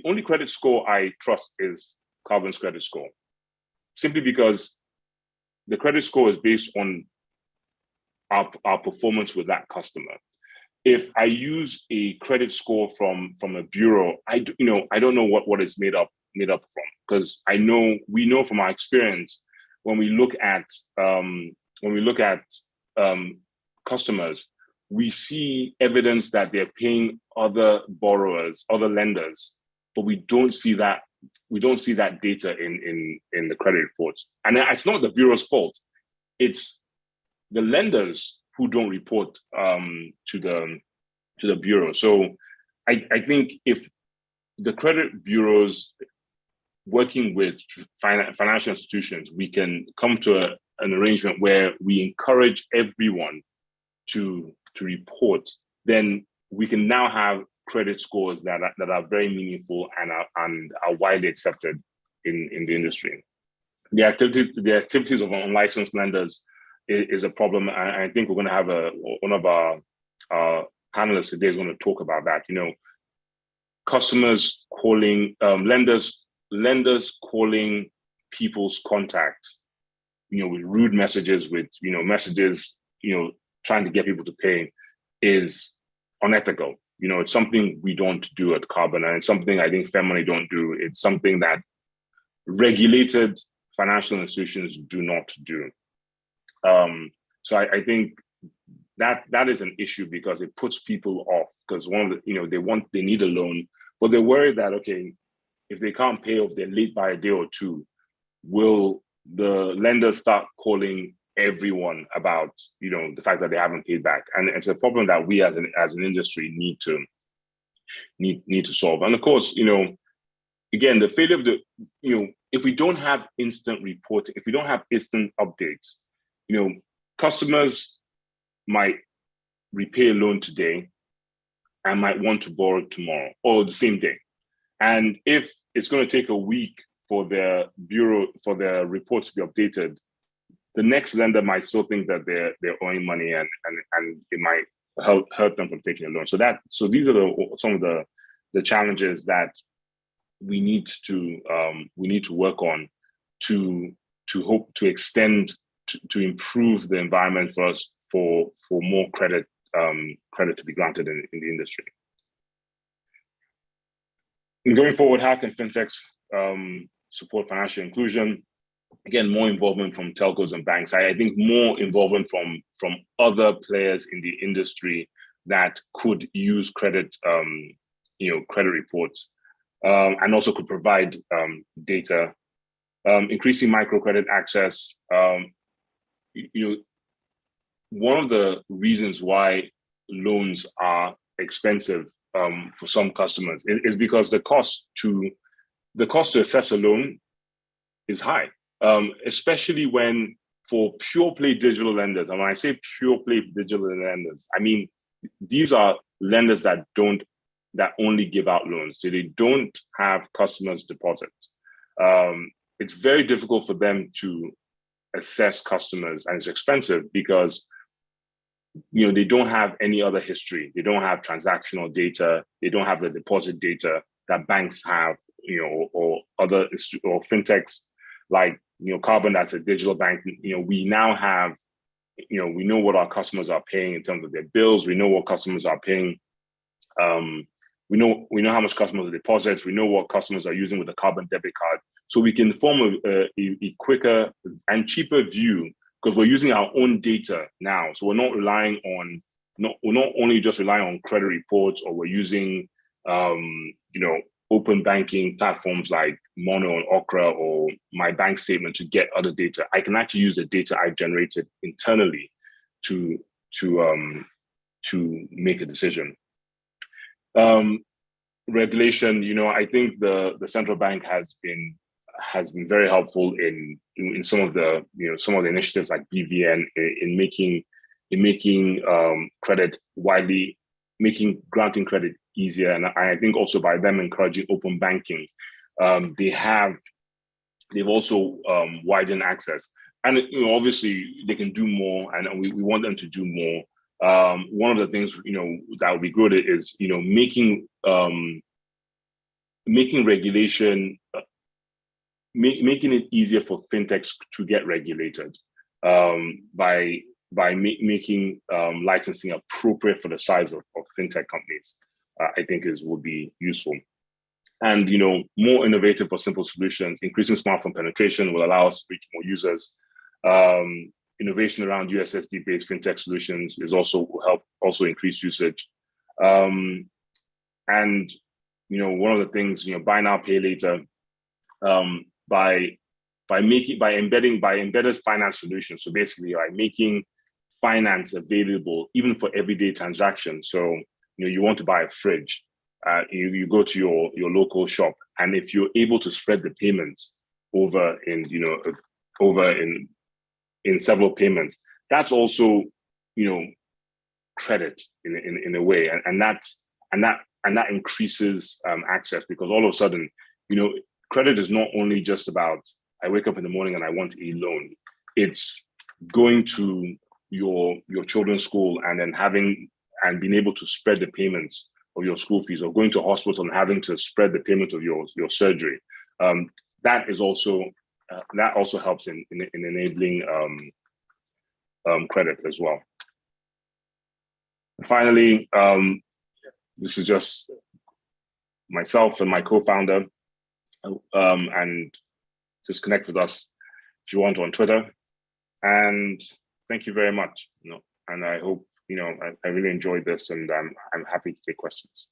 only credit score I trust is Carbon's credit score, simply because the credit score is based on our performance with that customer. If I use a credit score from a bureau, I don't know what it's made up from, because we know from our experience when we look at customers, we see evidence that they're paying other borrowers, other lenders, but we don't see that data in the credit reports. And it's not the bureau's fault. It's the lenders who don't report to the bureau. So I think if the credit bureaus working with financial institutions, we can come to an arrangement where we encourage everyone to report, then we can now have credit scores that are very meaningful and are widely accepted in the industry. The activities of unlicensed lenders is a problem. I think we're going to have one of our panelists today is going to talk about that. Customers calling lenders calling people's contacts, with rude messages, with messages, trying to get people to pay, is unethical. It's something we don't do at Carbon, and it's something I think FedMoney don't do. It's something that regulated financial institutions do not do. So I think that is an issue, because it puts people off, because they need a loan, but they're worried that, okay, if they can't pay, or if they're late by a day or two, will the lenders start calling everyone about the fact that they haven't paid back? And it's a problem that we as an industry need to solve. And of course, again, the failure of if we don't have instant reporting, if we don't have instant updates, customers might repay a loan today and might want to borrow tomorrow or the same day. And if it's going to take a week for the bureau, for the report to be updated, the next lender might still think that they're owing money, and it might hurt them from taking a loan. So these are some of the challenges that we need to work on to hope to extend to improve the environment for us for more credit to be granted in the industry. And going forward, how can fintechs support financial inclusion? Again, more involvement from telcos and banks. I think more involvement from other players in the industry that could use credit reports, and also could provide data. Increasing microcredit access. One of the reasons why loans are expensive for some customers is because the cost to assess a loan is high, especially when for pure play digital lenders. And when I say pure play digital lenders, I mean these are lenders that only give out loans. So they don't have customers' deposits. It's very difficult for them to assess customers, and it's expensive because they don't have any other history. They don't have transactional data. They don't have the deposit data that banks have, or fintechs like Carbon, that's a digital bank. We now have, we know what our customers are paying in terms of their bills. We know what customers are paying. We know how much customers are deposits. We know what customers are using with the Carbon debit card. So we can form a quicker and cheaper view, because we're using our own data now. So we're not only just relying on credit reports, or we're using open banking platforms like Mono and Okra or My Bank Statement to get other data. I can actually use the data I generated internally to make a decision. Regulation, I think the central bank has been very helpful in some of the initiatives like BVN in making in making granting credit easier. And I think also by them encouraging open banking, they've also widened access. And obviously they can do more, and we want them to do more. One of the things that would be good is making regulation, making it easier for fintechs to get regulated by making licensing appropriate for the size of fintech companies. I think would be useful. And more innovative or simple solutions. Increasing smartphone penetration will allow us to reach more users. Innovation around USSD-based fintech solutions will help also increase usage. And one of the things, buy now, pay later, by embedded finance solutions. So basically, by making finance available even for everyday transactions. So you want to buy a fridge, you go to your local shop, and if you're able to spread the payments over in several payments, that's also credit in a way, and that increases access, because all of a sudden credit is not only just about I wake up in the morning and I want a loan. It's going to your children's school and then being able to spread the payments of your school fees, or going to hospital and having to spread the payment of your surgery. That also helps in enabling credit as well. And finally, this is just myself and my co-founder, and just connect with us if you want on Twitter. And thank you very much. And I hope I really enjoyed this, and I'm happy to take questions.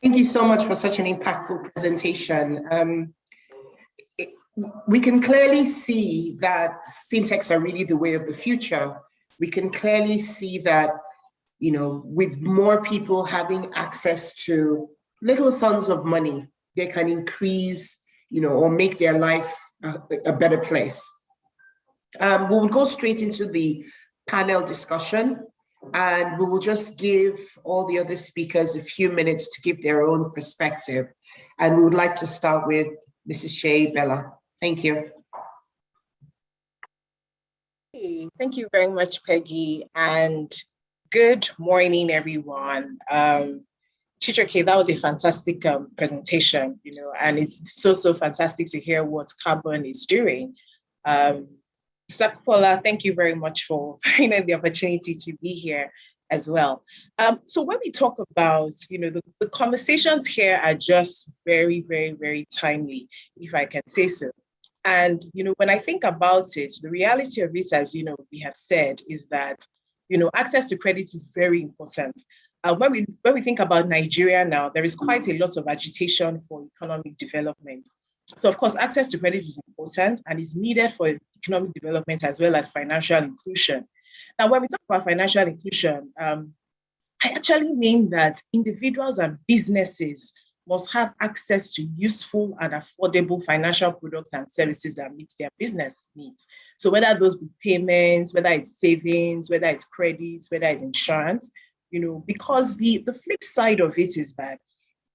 Thank you so much for such an impactful presentation. We can clearly see that fintechs are really the way of the future. We can clearly see that, with more people having access to little sums of money, they can increase, or make their life a better place. We will go straight into the panel discussion, and we will just give all the other speakers a few minutes to give their own perspective. And we would like to start with Mrs. Shea Bella. Thank you. Hey, thank you very much, Peggy, and good morning, everyone. Chijioke, that was a fantastic presentation, and it's so fantastic to hear what Carbon is doing. Sakupola, thank you very much for the opportunity to be here as well. So when we talk about, the conversations here are just very, very, very timely, if I can say so. And, when I think about it, the reality of it, as we have said, is that, access to credit is very important. When we think about Nigeria now, there is quite a lot of agitation for economic development. So of course, access to credit is important and is needed for economic development as well as financial inclusion. Now, when we talk about financial inclusion, I actually mean that individuals and businesses must have access to useful and affordable financial products and services that meet their business needs. So whether those be payments, whether it's savings, whether it's credits, whether it's insurance, because the flip side of it is that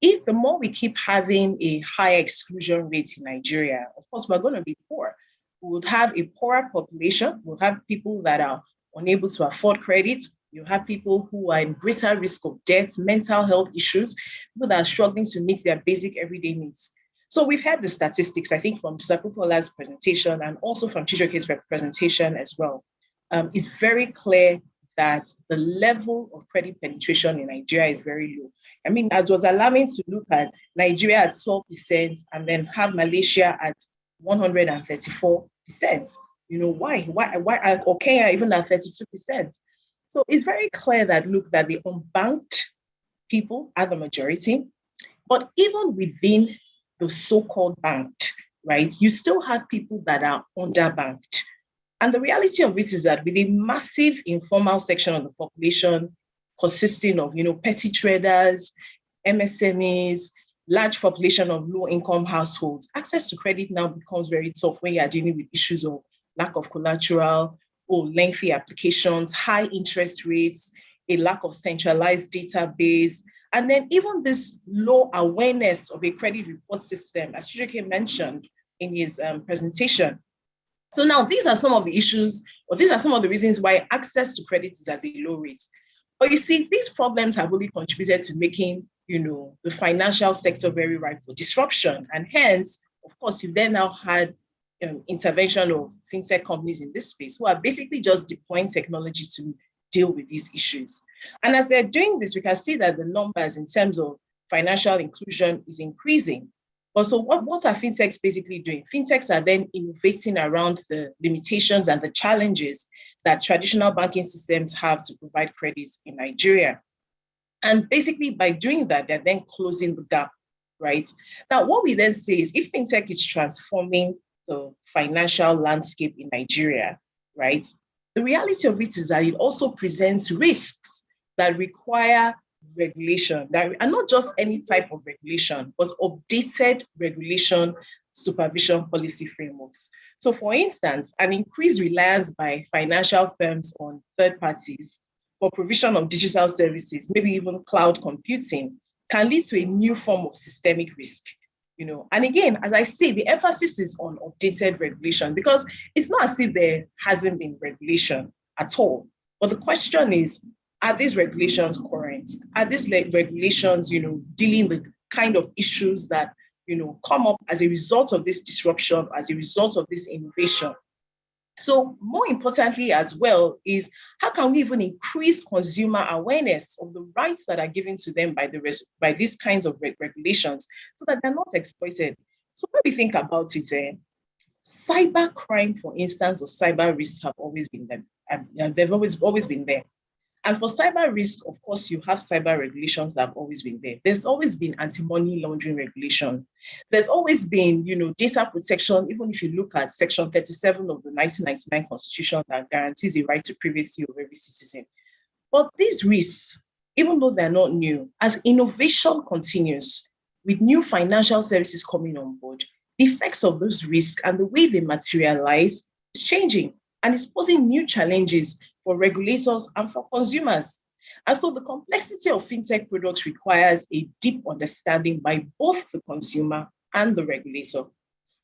if the more we keep having a higher exclusion rate in Nigeria, of course, we're going to be poor. We would have a poorer population. We'll have people that are unable to afford credit. You have people who are in greater risk of death, mental health issues, people that are struggling to meet their basic everyday needs. So we've had the statistics, I think, from Sakupola's presentation and also from Chijioke's presentation as well. It's very clear that the level of credit penetration in Nigeria is very low. I mean, it was alarming to look at Nigeria at 12% and then have Malaysia at 134%. Why? Or Kenya even at 32%. So it's very clear that, that the unbanked people are the majority, but even within the so-called banked, right, you still have people that are underbanked. And the reality of it is that with a massive informal section of the population consisting of, petty traders, MSMEs, large population of low-income households, access to credit now becomes very tough when you are dealing with issues of lack of collateral, or lengthy applications, high interest rates, a lack of centralized database, and then even this low awareness of a credit report system, as Chijioke mentioned in his presentation. So now these are some of the issues, or these are some of the reasons why access to credit is at a low rate. But you see, these problems have really contributed to making, the financial sector very ripe for disruption. And hence, of course, you then now had intervention of fintech companies in this space who are basically just deploying technology to deal with these issues. And as they're doing this, we can see that the numbers in terms of financial inclusion is increasing. But so what are fintechs basically doing? Fintechs are then innovating around the limitations and the challenges that traditional banking systems have to provide credits in Nigeria. And basically by doing that, they're then closing the gap, right? Now, what we then say is if fintech is transforming the financial landscape in Nigeria, right? The reality of it is that it also presents risks that require regulation, and not just any type of regulation, but updated regulation, supervision policy frameworks. So for instance, an increased reliance by financial firms on third parties for provision of digital services, maybe even cloud computing, can lead to a new form of systemic risk. And again, as I say, the emphasis is on updated regulation because it's not as if there hasn't been regulation at all. But the question is, are these regulations current? Are these regulations, dealing with kind of issues that, come up as a result of this disruption, as a result of this innovation? So more importantly as well is how can we even increase consumer awareness of the rights that are given to them by these kinds of regulations so that they're not exploited? So when we think about it, cyber crime, for instance, or cyber risks have always been there. They've always been there. And for cyber risk, of course, you have cyber regulations that have always been there. There's always been anti-money laundering regulation. There's always been, data protection, even if you look at Section 37 of the 1999 Constitution that guarantees a right to privacy of every citizen. But these risks, even though they're not new, as innovation continues, with new financial services coming on board, the effects of those risks and the way they materialize is changing and it's posing new challenges for regulators and for consumers. And so the complexity of fintech products requires a deep understanding by both the consumer and the regulator.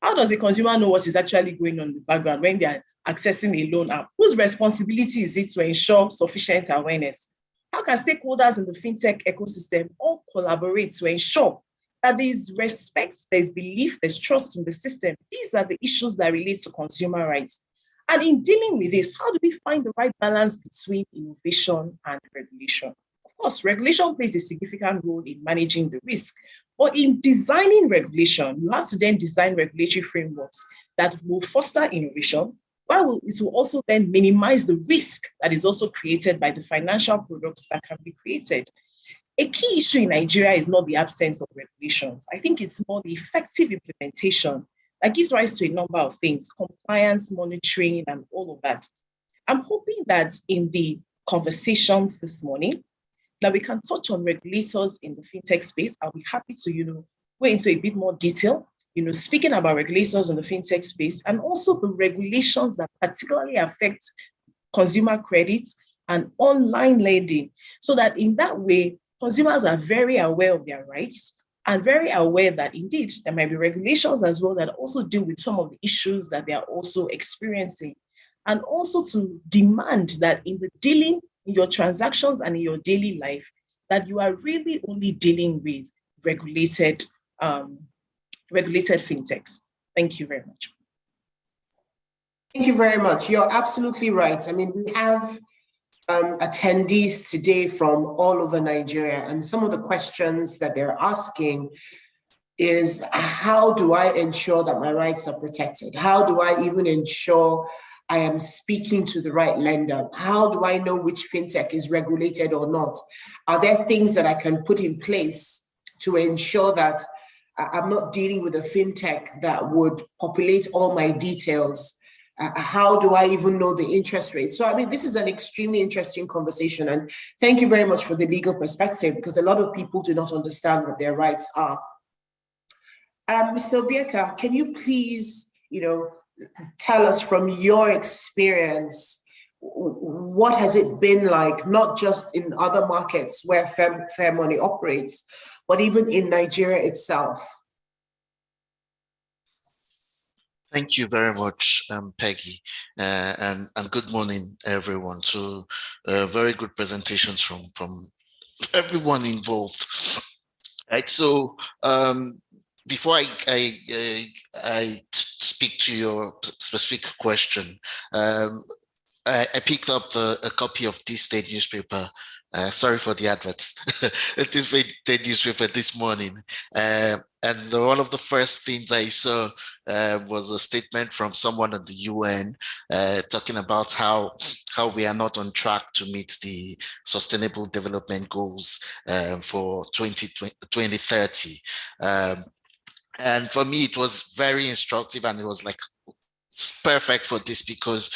How does a consumer know what is actually going on in the background when they are accessing a loan app? Whose responsibility is it to ensure sufficient awareness? How can stakeholders in the fintech ecosystem all collaborate to ensure that there's respect, there's belief, there's trust in the system? These are the issues that relate to consumer rights. And in dealing with this, how do we find the right balance between innovation and regulation? Of course, regulation plays a significant role in managing the risk, but in designing regulation, you have to then design regulatory frameworks that will foster innovation, while it will also then minimize the risk that is also created by the financial products that can be created. A key issue in Nigeria is not the absence of regulations. I think it's more the effective implementation that gives rise to a number of things, compliance, monitoring, and all of that. I'm hoping that in the conversations this morning, that we can touch on regulators in the fintech space. I'll be happy to, go into a bit more detail, speaking about regulators in the fintech space, and also the regulations that particularly affect consumer credits and online lending, so that in that way, consumers are very aware of their rights and very aware that indeed there might be regulations as well that also deal with some of the issues that they are also experiencing. And also to demand that in the dealing, in your transactions and in your daily life, that you are really only dealing with regulated fintechs. Thank you very much. Thank you very much. You're absolutely right. I mean, we have attendees today from all over Nigeria, and some of the questions that they're asking is, how do I ensure that my rights are protected? How do I even ensure I am speaking to the right lender? How do I know which fintech is regulated or not? Are there things that I can put in place to ensure that I'm not dealing with a fintech that would populate all my details? How do I even know the interest rate? So, I mean, this is an extremely interesting conversation. And thank you very much for the legal perspective, because a lot of people do not understand what their rights are. Mr. Obieka, can you please, tell us from your experience, what has it been like, not just in other markets where Fair Money operates, but even in Nigeria itself? Thank you very much, Peggy, and good morning, everyone. So, very good presentations from everyone involved. Right. So, before I speak to your specific question, I picked up a copy of this state newspaper. Sorry for the adverts. This state newspaper this morning, and one of the first things I saw was a statement from someone at the UN talking about how we are not on track to meet the Sustainable Development Goals for 2030. And for me, it was very instructive, and it was like, it's perfect for this because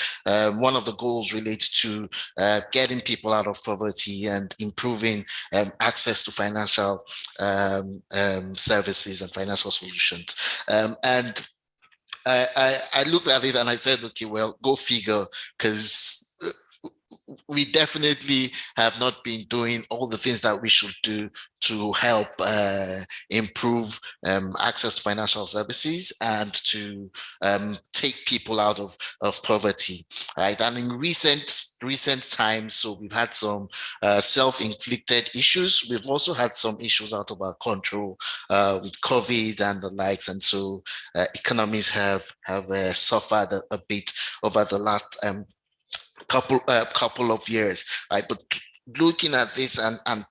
one of the goals relates to getting people out of poverty and improving access to financial services and financial solutions. And I looked at it and I said, okay, well, go figure, because we definitely have not been doing all the things that we should do to help improve access to financial services and to take people out of poverty, right? And in recent times, so we've had some self-inflicted issues. We've also had some issues out of our control with COVID and the likes, and so economies have suffered a bit over the last couple of years, right? But looking at this and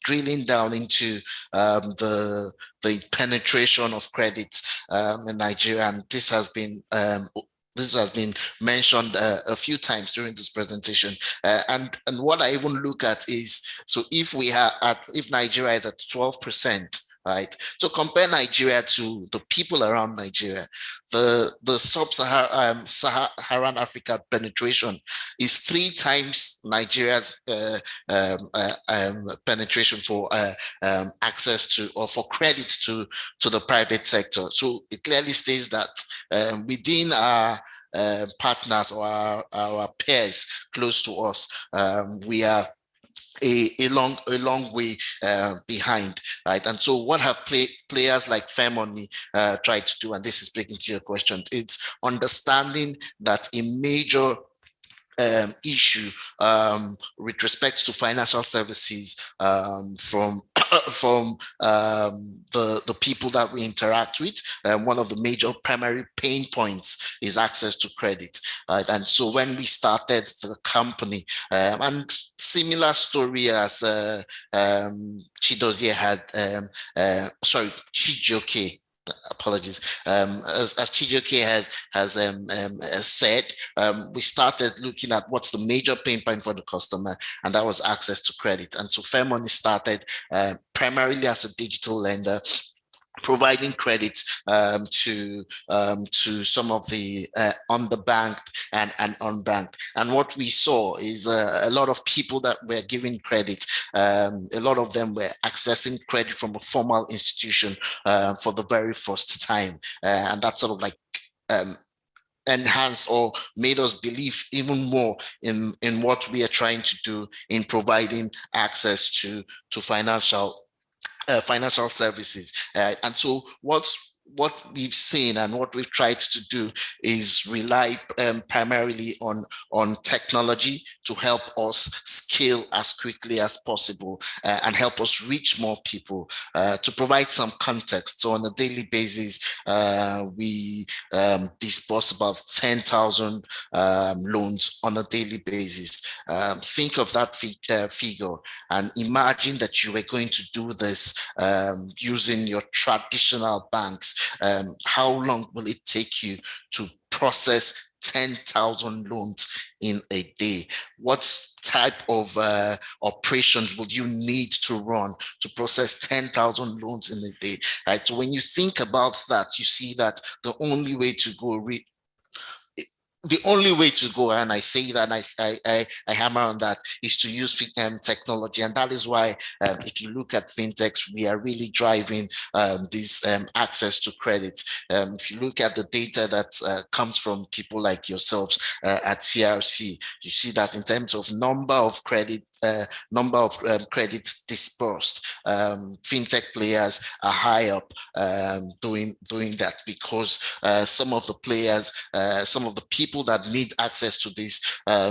drilling down into the penetration of credit in Nigeria, and this has been mentioned a few times during this presentation, and what I even look at is, so if Nigeria is at 12%. Right. So compare Nigeria to the people around Nigeria. The sub-Saharan Africa penetration is 3 times Nigeria's penetration for access to, or for credit to the private sector. So it clearly states that within our partners or our peers close to us, we are a long way behind, right? And so what have players like Fair Money tried to do, and this is speaking to your question, it's understanding that a major issue with respect to financial services from the people that we interact with. One of the major primary pain points is access to credit. And so when we started the company, and similar story as Chijioke apologies. As Chijioke has said, we started looking at what's the major pain point for the customer, and that was access to credit. And so Fair Money started primarily as a digital lender, providing credit to some of the underbanked and unbanked. And what we saw is a lot of people that were giving credit, a lot of them were accessing credit from a formal institution for the very first time. And that sort of like enhanced or made us believe even more in what we are trying to do in providing access to financial services. And so what we've seen and what we've tried to do is rely primarily on technology to help us scale as quickly as possible and help us reach more people. To provide some context, so on a daily basis, we disburse about 10,000 loans on a daily basis. Think of that figure and imagine that you were going to do this using your traditional banks. How long will it take you to process 10,000 loans in a day? What type of operations would you need to run to process 10,000 loans in a day, right? So when you think about that, you see that the only way to go the only way to go, and I say that, I hammer on that, is to use technology. And that is why if you look at fintechs, we are really driving this access to credit. If you look at the data that comes from people like yourselves at CRC, you see that in terms of number of credits dispersed, fintech players are high up doing that, because some of the players, some of the people that need access to these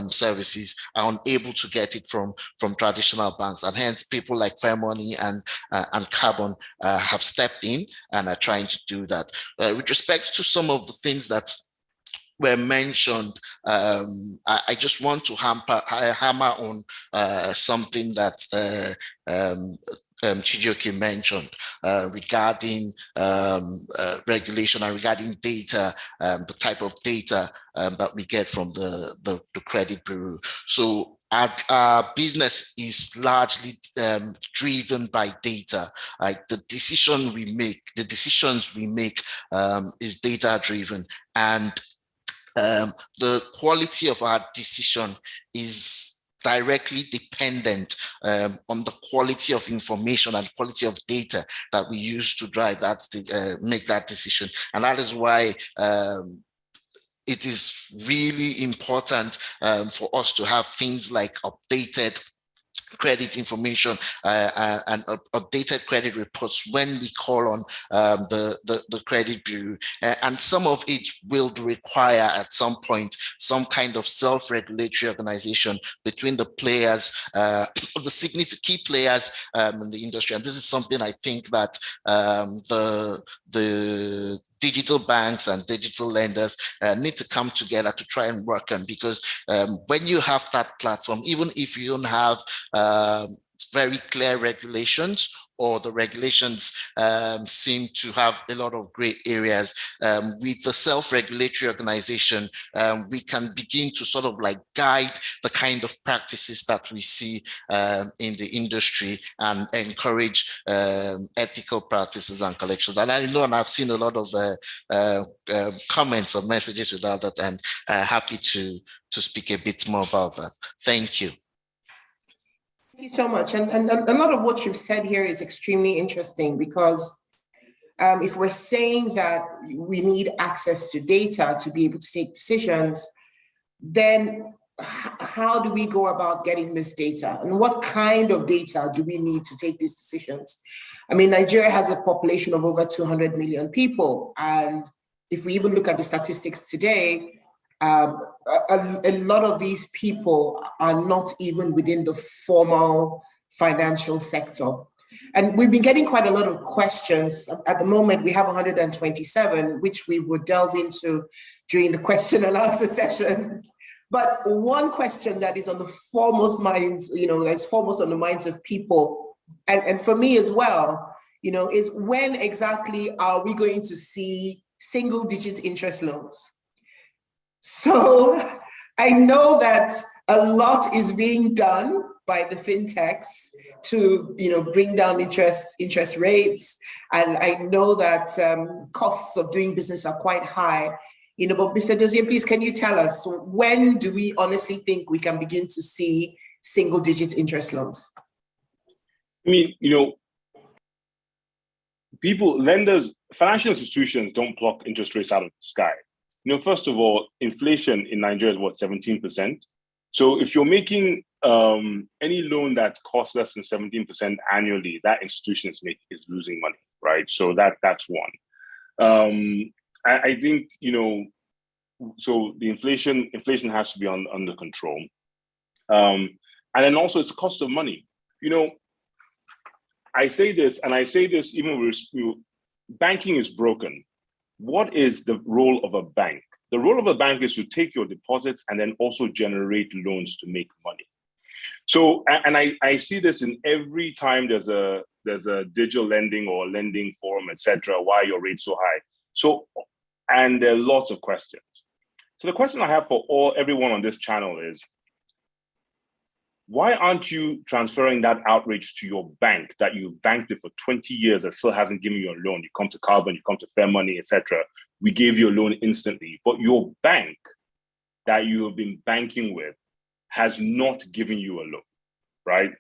services are unable to get it from traditional banks, and hence people like Fairmoney and Carbon have stepped in and are trying to do that. With respect to some of the things that were mentioned, I just want to hammer on something that Chijioke mentioned regarding regulation and regarding data, the type of data that we get from the credit bureau. So our business is largely driven by data. The decisions we make is data driven, and the quality of our decision is directly dependent on the quality of information and quality of data that we use to drive that, make that decision. And that is why it is really important for us to have things like updated credit information and updated credit reports when we call on the credit bureau, and some of it will require at some point some kind of self-regulatory organization between the players, the significant key players in the industry. And this is something I think that the digital banks and digital lenders need to come together to try and work on, because when you have that platform, even if you don't have very clear regulations, or the regulations seem to have a lot of gray areas, with the self-regulatory organization, we can begin to sort of like guide the kind of practices that we see in the industry and encourage ethical practices and collections. And I know, and I've seen a lot of comments or messages without that, and happy to speak a bit more about that. Thank you. Thank you so much. And a lot of what you've said here is extremely interesting, because if we're saying that we need access to data to be able to take decisions, then how do we go about getting this data? And what kind of data do we need to take these decisions? I mean, Nigeria has a population of over 200 million people. And if we even look at the statistics today, a lot of these people are not even within the formal financial sector. And we've been getting quite a lot of questions. At the moment, we have 127, which we will delve into during the question and answer session. But one question that is on the foremost minds, that's foremost on the minds of people, and for me as well, is when exactly are we going to see single-digit interest loans? So I know that a lot is being done by the fintechs to bring down interest rates, and I know that costs of doing business are quite high. But Mr. Dozie, please, can you tell us, when do we honestly think we can begin to see single-digit interest loans? I mean, lenders, financial institutions don't pluck interest rates out of the sky. First of all, inflation in Nigeria is what, 17%? So if you're making any loan that costs less than 17% annually, that institution is losing money, right? So that's one. I think, so the inflation has to be under control. And then also it's cost of money. I say this even with banking is broken. What is the role of a bank? The role of a bank is to take your deposits and then also generate loans to make money. So, and I see this in every time there's a digital lending or lending forum, etc. Why are your rates so high? So, and there are lots of questions. So the question I have for everyone on this channel is, why aren't you transferring that outrage to your bank that you've banked with for 20 years that still hasn't given you a loan? You come to Carbon, you come to Fairmoney, etc. We gave you a loan instantly, but your bank that you have been banking with has not given you a loan, right?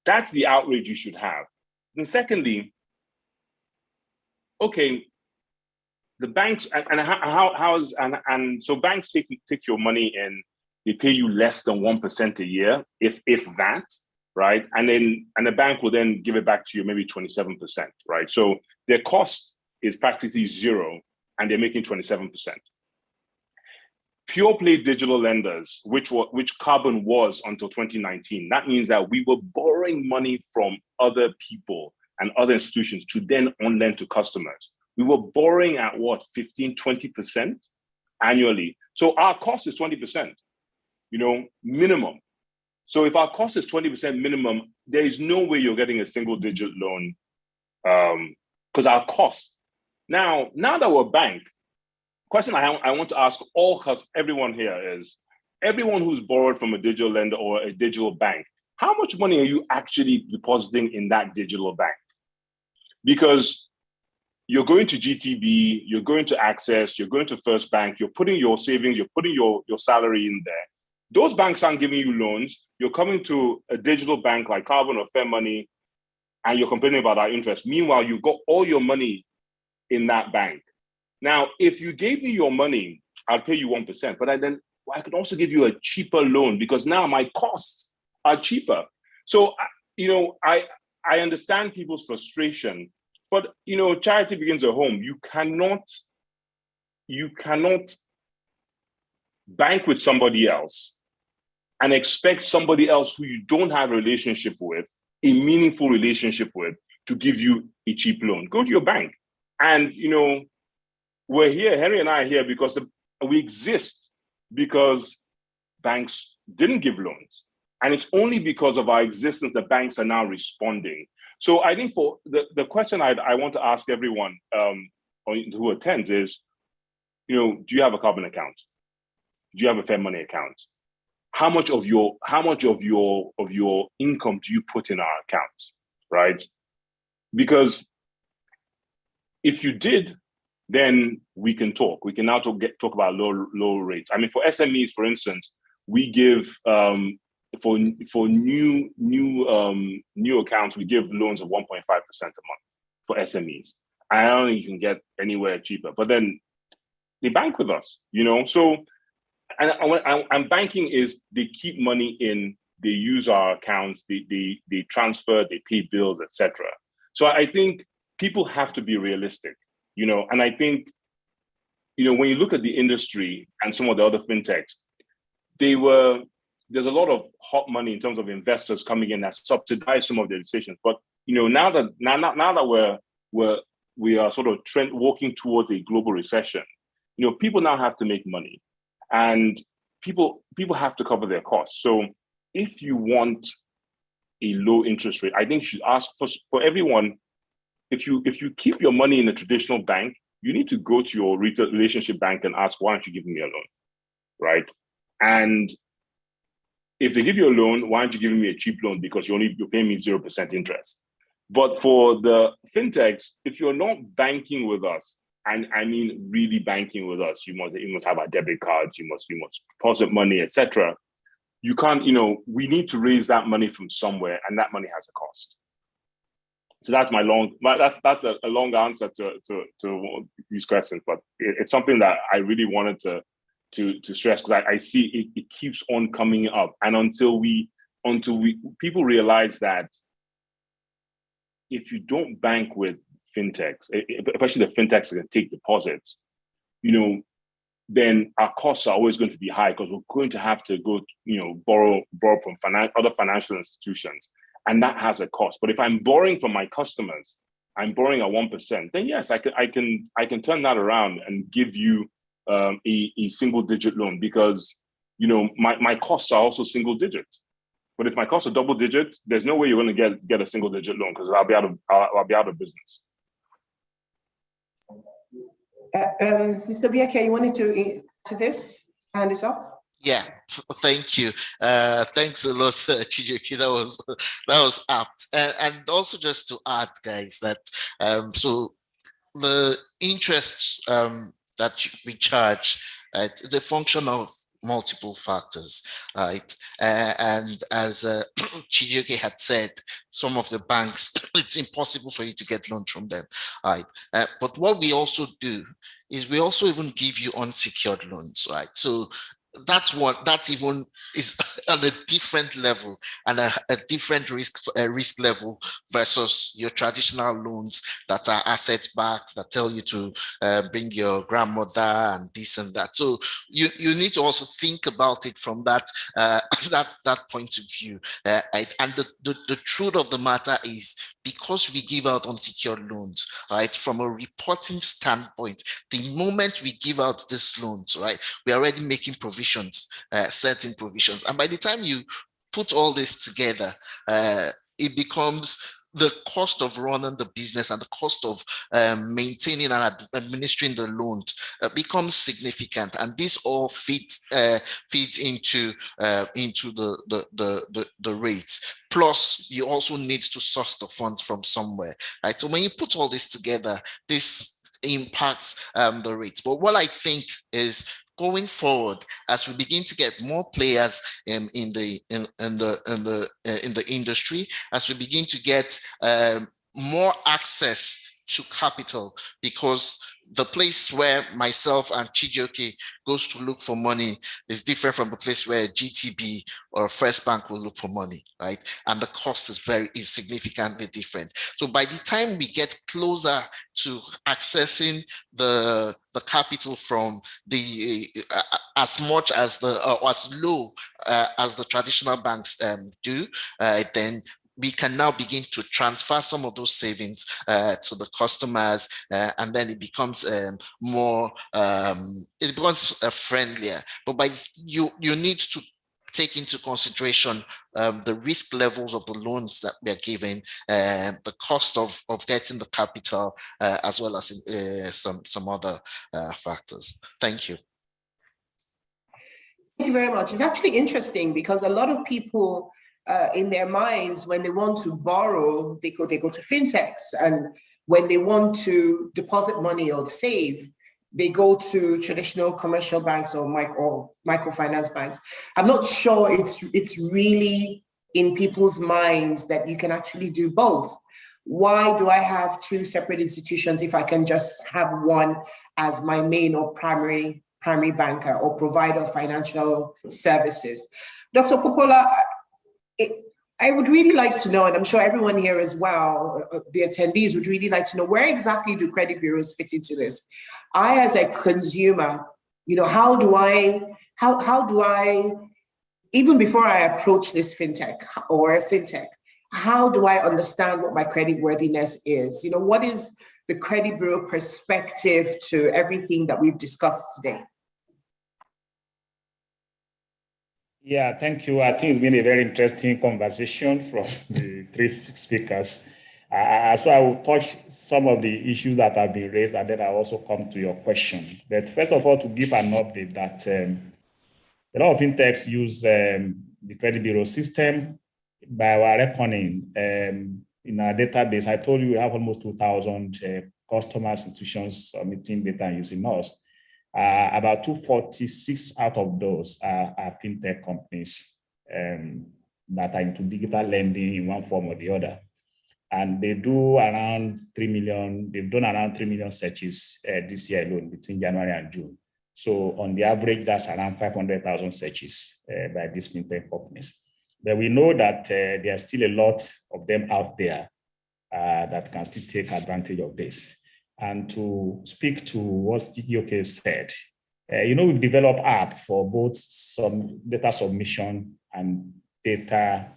That's the outrage you should have. And secondly, okay, the banks and so banks take your money and they pay you less than 1% a year, if that, right? And the bank will then give it back to you maybe 27%, right? So their cost is practically zero, and they're making 27%. Pure play digital lenders, which Carbon was until 2019, that means that we were borrowing money from other people and other institutions to then on-lend to customers. We were borrowing at what, 15, 20% annually. So our cost is 20%, minimum. So if our cost is 20% minimum, there is no way you're getting a single digit loan because our cost. Now that we're a bank, question I want to ask everyone here is, everyone who's borrowed from a digital lender or a digital bank, how much money are you actually depositing in that digital bank? Because you're going to GTB, you're going to Access, you're going to First Bank, you're putting your savings, you're putting your salary in there. Those banks aren't giving you loans. You're coming to a digital bank like Carbon or Fair Money, and you're complaining about our interest. Meanwhile, you've got all your money in that bank. Now, if you gave me your money, I'll pay you 1%, but I could also give you a cheaper loan because now my costs are cheaper. So, I understand people's frustration, but, charity begins at home. You cannot bank with somebody else and expect somebody else who you don't have a relationship with, a meaningful relationship with, to give you a cheap loan. Go to your bank. And, we're here, Henry and I are here because we exist because banks didn't give loans. And it's only because of our existence that banks are now responding. So I think for the question I want to ask everyone who attends is, do you have a Carbon account? Do you have a Fair Money account? How much of your income do you put in our accounts, right? Because if you did, then we can talk. We can now talk about low rates. I mean, for SMEs, for instance, we give for new accounts, we give loans of 1.5% a month for SMEs. I don't think you can get anywhere cheaper. But then they bank with us, So, and banking is they keep money in, they use our accounts, they transfer, they pay bills, etc. So I think people have to be realistic. And I think, when you look at the industry and some of the other fintechs, there's a lot of hot money in terms of investors coming in that subsidize some of their decisions. But, now that we are sort of walking towards a global recession, people now have to make money, and people have to cover their costs. So if you want a low interest rate, I think you should ask for everyone. If you keep your money in a traditional bank, you need to go to your retail relationship bank and ask, why aren't you giving me a loan, right? And if they give you a loan, why aren't you giving me a cheap loan? Because you're paying me 0% interest. But for the fintechs, if you're not banking with us, and I mean really banking with us, you must have our debit cards, you must deposit money, etc. You can't, we need to raise that money from somewhere, and that money has a cost. So that's that's a long answer to these questions, but it's something that I really wanted to stress, because I see it keeps on coming up, and until people realize that if you don't bank with fintechs, especially the fintechs that can take deposits, then our costs are always going to be high, because we're going to have to go, borrow from other financial institutions. And that has a cost. But if I'm borrowing from my customers, I'm borrowing at 1%, then yes, I can turn that around and give you a single digit loan, because my costs are also single digit. But if my costs are double digit, there's no way you're going to get a single digit loan, because I'll be out of business. Mr. Biake, you wanted to this? Hand this up. Yeah, thank you. Thanks a lot, Chijioke. That was apt. And also just to add, guys, that so the interest that we charge right? It's a function of multiple factors, right? And as Chijioke had said, some of the banks, it's impossible for you to get loans from them, right? But what we also do is we also even give you unsecured loans, right? So that's what, that even is on a different level and a different risk level versus your traditional loans that are asset backed, that tell you to bring your grandmother and this and that. So you need to also think about it from that that point of view. And the truth of the matter is, because we give out unsecured loans, right, from a reporting standpoint, the moment we give out these loans, right, we're already making provisions, certain provisions. And by the time you put all this together, it becomes the cost of running the business and the cost of maintaining and administering the loans becomes significant, and this all feeds into the rates. Plus, you also need to source the funds from somewhere, right? So when you put all this together, this impacts the rates. But what I think is, going forward, as we begin to get more players in the industry, as we begin to get more access to capital, because the place where myself and Chijioke goes to look for money is different from the place where GTB or First Bank will look for money, right? And the cost is significantly different. So by the time we get closer to accessing the capital from the as much as the or as low as the traditional banks do, then we can now begin to transfer some of those savings to the customers, and then it becomes more, it becomes friendlier. But you need to take into consideration the risk levels of the loans that we are giving, the cost of getting the capital, as well as some other factors. Thank you. Thank you very much. It's actually interesting because a lot of people in their minds, when they want to borrow, they go to fintechs, and when they want to deposit money or save, they go to traditional commercial banks or microfinance banks. I'm not sure it's really in people's minds that you can actually do both. Why do I have two separate institutions if I can just have one as my main or primary banker or provider of financial services? Dr. Popola, I would really like to know, and I'm sure everyone here as well, the attendees would really like to know, where exactly do credit bureaus fit into this? I, as a consumer, how do I, even before I approach this fintech or a fintech, how do I understand what my credit worthiness is? What is the credit bureau perspective to everything that we've discussed today? Yeah, thank you. I think it's been a very interesting conversation from the three speakers. So I will touch some of the issues that have been raised, and then I'll also come to your question. But first of all, to give an update that a lot of fintechs use the credit bureau system. By our reckoning, in our database, I told you we have almost 2,000 customer institutions submitting data and using us. About 246 out of those are fintech companies that are into digital lending in one form or the other. And they do around 3 million, they've done around 3 million searches this year alone between January and June. So on the average, that's around 500,000 searches by these fintech companies. But we know that there are still a lot of them out there that can still take advantage of this. And to speak to what Chijioke said, we've developed app for both some data submission and data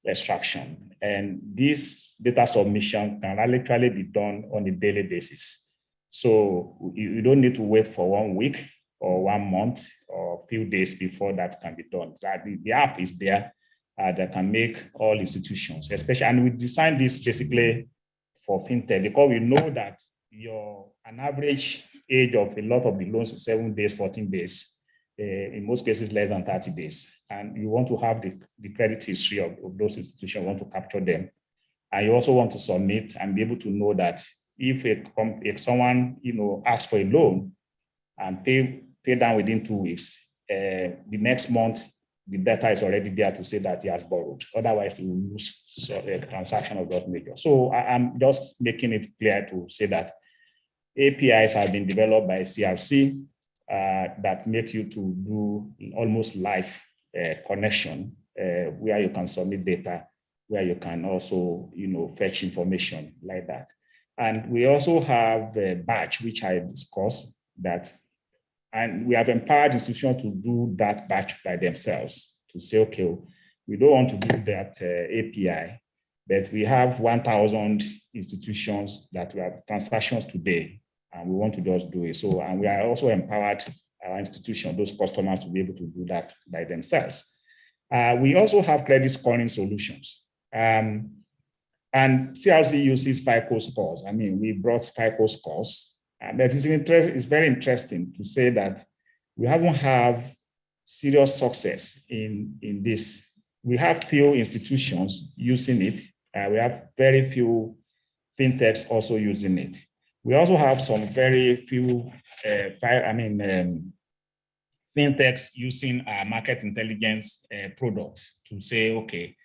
extraction. And this data submission can literally be done on a daily basis. So you don't need to wait for 1 week or 1 month or a few days before that can be done. So the app is there that can make all institutions, especially, and we designed this basically for fintech because we know that an average age of a lot of the loans is 7 days, 14 days, in most cases less than 30 days. And you want to have the credit history of those institutions, you want to capture them. And you also want to submit and be able to know that if someone asks for a loan and pay pay down within 2 weeks, the next month, the data is already there to say that he has borrowed. Otherwise, he will lose a transaction of that nature. So I'm just making it clear to say that APIs have been developed by CRC that make you to do almost live connection where you can submit data, where you can also, fetch information like that. And we also have a batch, which I discussed that, and we have empowered institutions to do that batch by themselves to say, okay, we don't want to do that API, but we have 1,000 institutions that we have transactions today, and we want to just do it. So, and we are also empowered our institution, those customers, to be able to do that by themselves. We also have credit scoring solutions. And CRC uses FICO scores. I mean, we brought FICO scores. But it's very interesting to say that we haven't had serious success in this. We have few institutions using it. We have very few fintechs also using it. We also have some very few fintechs using market intelligence products to say, okay,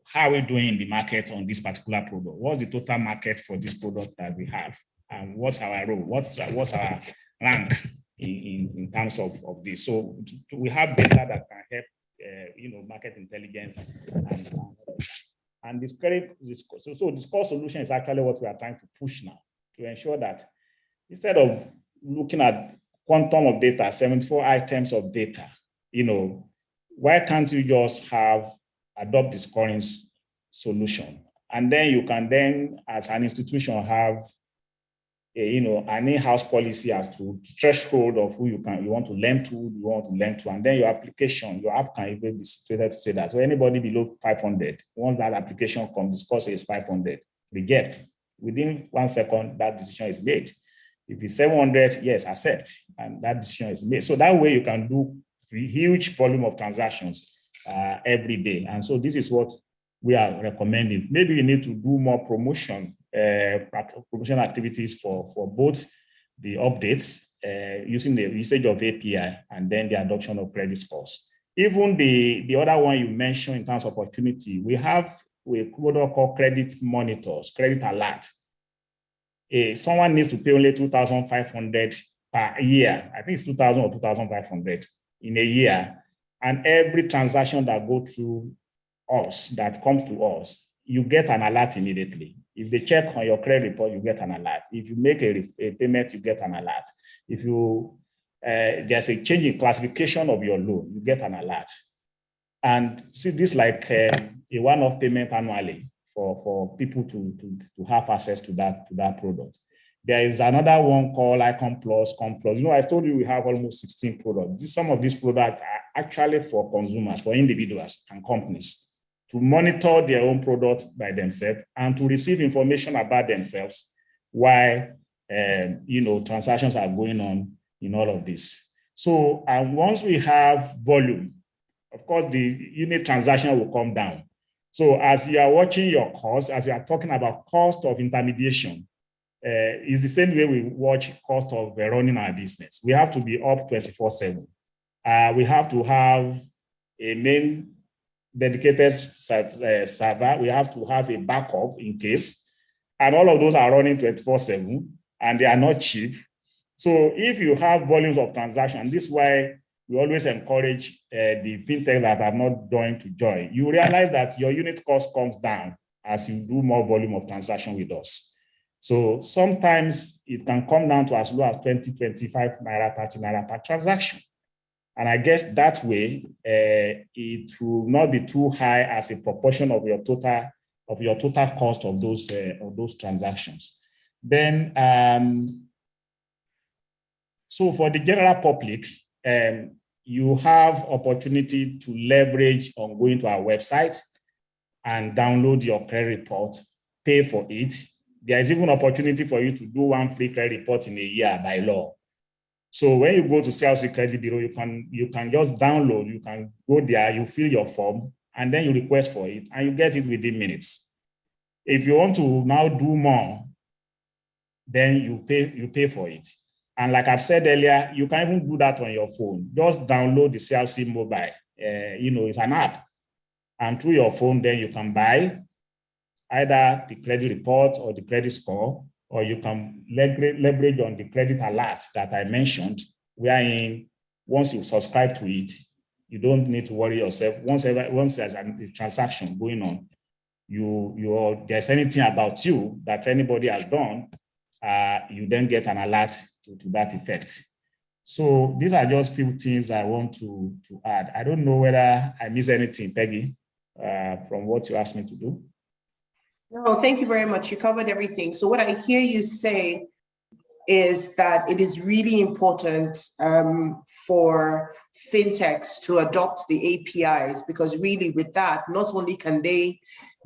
how are we doing in the market on this particular product? What's the total market for this product that we have? And what's our role? What's our rank in terms of this? So we have data that can help, market intelligence. And this core solution is actually what we are trying to push now to ensure that instead of looking at quantum of data, 74 items of data, why can't you just adopt the scoring solution? And then you can then, as an institution, have an in-house policy as to threshold of who you want to lend to, and then your application, your app can even be situated to say that. So anybody below 500, once that application comes, the score says 500, reject. Within 1 second, that decision is made. If it's 700, yes, accept, and that decision is made. So that way you can do a huge volume of transactions every day. And so this is what we are recommending. Maybe we need to do more promotion activities for both the updates using the usage of API and then the adoption of credit scores. Even the other one you mentioned in terms of opportunity, we have what we call credit monitors, credit alert. Someone needs to pay only 2,500 per year. I think it's 2,000 or 2,500 in a year. And every transaction that goes through us, that comes to us, you get an alert immediately. If they check on your credit report, you get an alert. If you make a payment, you get an alert. If there's a change in classification of your loan, you get an alert. And see this like a one-off payment annually for people to have access to that product. There is another one called Icon Plus, Com Plus. I told you we have almost 16 products. Some of these products are actually for consumers, for individuals and companies to monitor their own product by themselves and to receive information about themselves while transactions are going on in all of this. So once we have volume, of course, the unit transaction will come down. So as you are watching your cost, as you are talking about cost of intermediation, it's the same way we watch cost of running our business. We have to be up 24/7. We have to have a main dedicated server. We have to have a backup in case. And all of those are running 24/7 and they are not cheap. So if you have volumes of transaction, this is why we always encourage the fintechs that are not joined to join. You realize that your unit cost comes down as you do more volume of transaction with us. So sometimes it can come down to as low as 20, 25 naira, 30 naira per transaction. And I guess that way, it will not be too high as a proportion of your total cost of those transactions. Then, so for the general public, you have opportunity to leverage on going to our website and download your credit report, pay for it. There is even opportunity for you to do one free credit report in a year by law. So when you go to CRC Credit Bureau, you can just download, you can go there, you fill your form, and then you request for it, and you get it within minutes. If you want to now do more, then you pay for it. And like I've said earlier, you can even do that on your phone. Just download the CRC mobile. It's an app. And through your phone, then you can buy either the credit report or the credit score, or you can leverage on the credit alert that I mentioned, wherein once you subscribe to it, you don't need to worry yourself. Once there's a transaction going on, there's anything about you that anybody has done, you then get an alert to that effect. So these are just few things I want to add. I don't know whether I miss anything, Peggy, from what you asked me to do. No, thank you very much. You covered everything. So what I hear you say is that it is really important for fintechs to adopt the APIs, because really with that, not only can they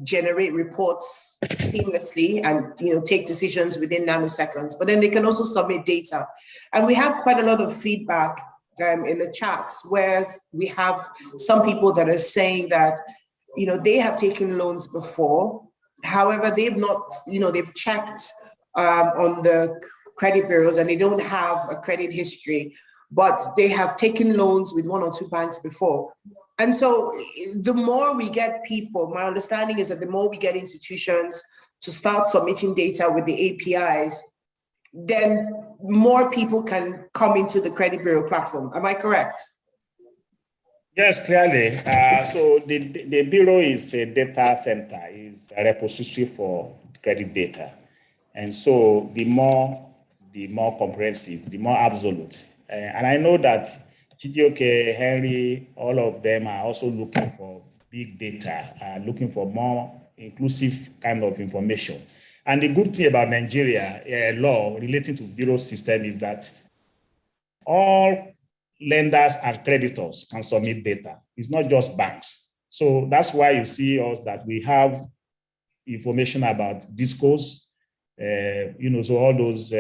generate reports seamlessly and take decisions within nanoseconds, but then they can also submit data. And we have quite a lot of feedback in the chats where we have some people that are saying that they have taken loans before. However, they've not, they've checked on the credit bureaus and they don't have a credit history, but they have taken loans with one or two banks before. And so the more we get people, my understanding is that the more we get institutions to start submitting data with the APIs, then more people can come into the credit bureau platform. Am I correct? Yes, clearly. So the bureau is a data center, is a repository for credit data. And so the more comprehensive, the more absolute. And I know that Chijioke, Henry, all of them are also looking for big data, looking for more inclusive kind of information. And the good thing about Nigeria law relating to bureau system is that all lenders and creditors can submit data. It's not just banks. So that's why you see us that we have information about discos, so all those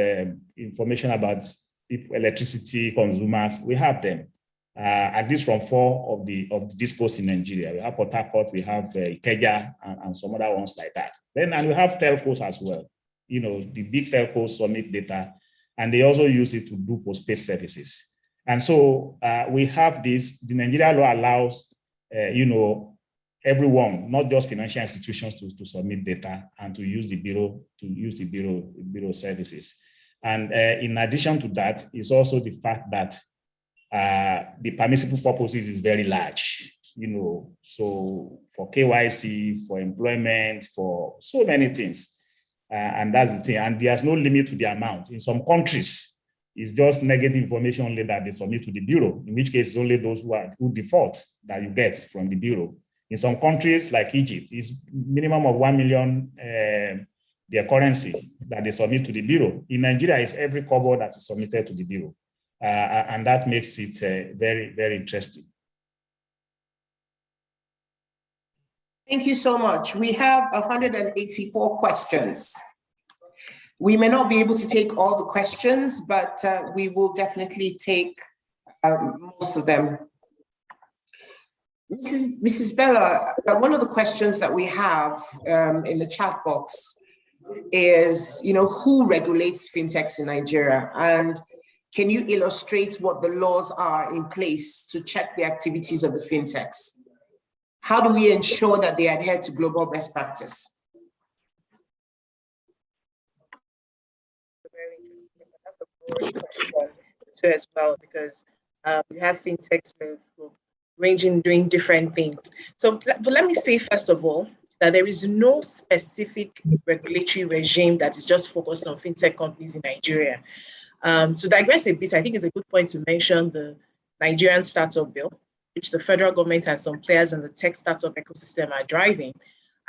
information about electricity consumers, we have them. At least from 4 of the discos in Nigeria. We have Port Harcourt, we have Ikeja, and some other ones like that. And we have telcos as well. The big telcos submit data, and they also use it to do postpaid services. And so we have this. The Nigeria law allows, everyone, not just financial institutions, to submit data and to use the bureau services. And in addition to that, is also the fact that the permissible purposes is very large, so for KYC, for employment, for so many things. And that's the thing. And there's no limit to the amount. In some countries, it's just negative information only that they submit to the bureau, in which case it's only those who default that you get from the bureau. In some countries like Egypt, it's minimum of 1 million their currency that they submit to the bureau. In Nigeria, it's every kobo that is submitted to the bureau. And that makes it very, very interesting. Thank you so much. We have 184 questions. We may not be able to take all the questions, but we will definitely take most of them. Mrs. Bella, one of the questions that we have in the chat box is, who regulates fintechs in Nigeria? And can you illustrate what the laws are in place to check the activities of the fintechs? How do we ensure that they adhere to global best practice? Very interesting. As well, because we have fintechs ranging doing different things. So, but let me say first of all that there is no specific regulatory regime that is just focused on fintech companies in Nigeria. To digress a bit, I think it's a good point to mention the Nigerian Startup Bill, which the federal government and some players in the tech startup ecosystem are driving,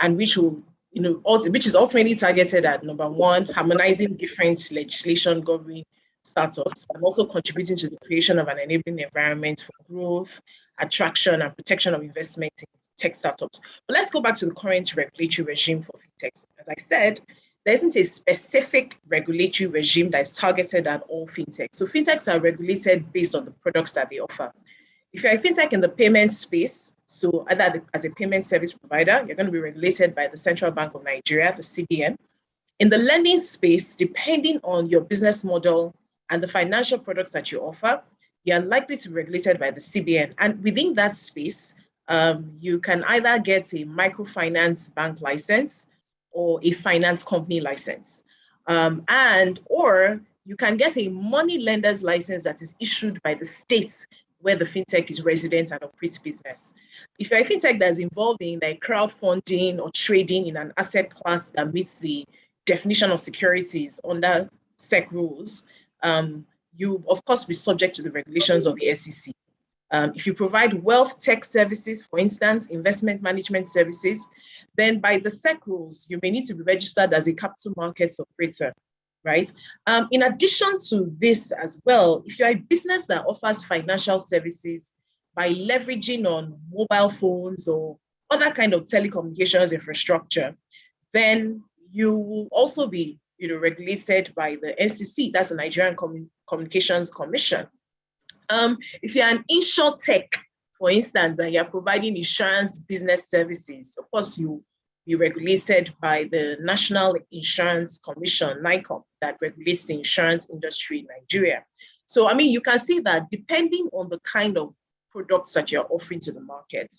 and which will, which is ultimately targeted at, number one, harmonizing different legislation governing startups, and also contributing to the creation of an enabling environment for growth, attraction, and protection of investment in tech startups. But let's go back to the current regulatory regime for fintechs. As I said, there isn't a specific regulatory regime that is targeted at all fintechs. So fintechs are regulated based on the products that they offer. If you're a fintech in the payment space, so either as a payment service provider, you're going to be regulated by the Central Bank of Nigeria, the CBN. In the lending space, depending on your business model and the financial products that you offer, you are likely to be regulated by the CBN. And within that space, you can either get a microfinance bank license or a finance company license. Or you can get a money lender's license that is issued by the state where the fintech is resident and operates business. If you're a fintech that's involved in like crowdfunding or trading in an asset class that meets the definition of securities under SEC rules, you of course be subject to the regulations of the SEC. If you provide wealth tech services, for instance, investment management services, then by the SEC rules, you may need to be registered as a capital markets operator, right? In addition to this as well, if you're a business that offers financial services by leveraging on mobile phones or other kind of telecommunications infrastructure, then you will also be regulated by the NCC, that's the Nigerian Communications Commission. If you're an insurtech, for instance, and you're providing insurance business services, of course, you'll be regulated by the National Insurance Commission, NICOM, that regulates the insurance industry in Nigeria. So, I mean, you can see that depending on the kind of products that you're offering to the market,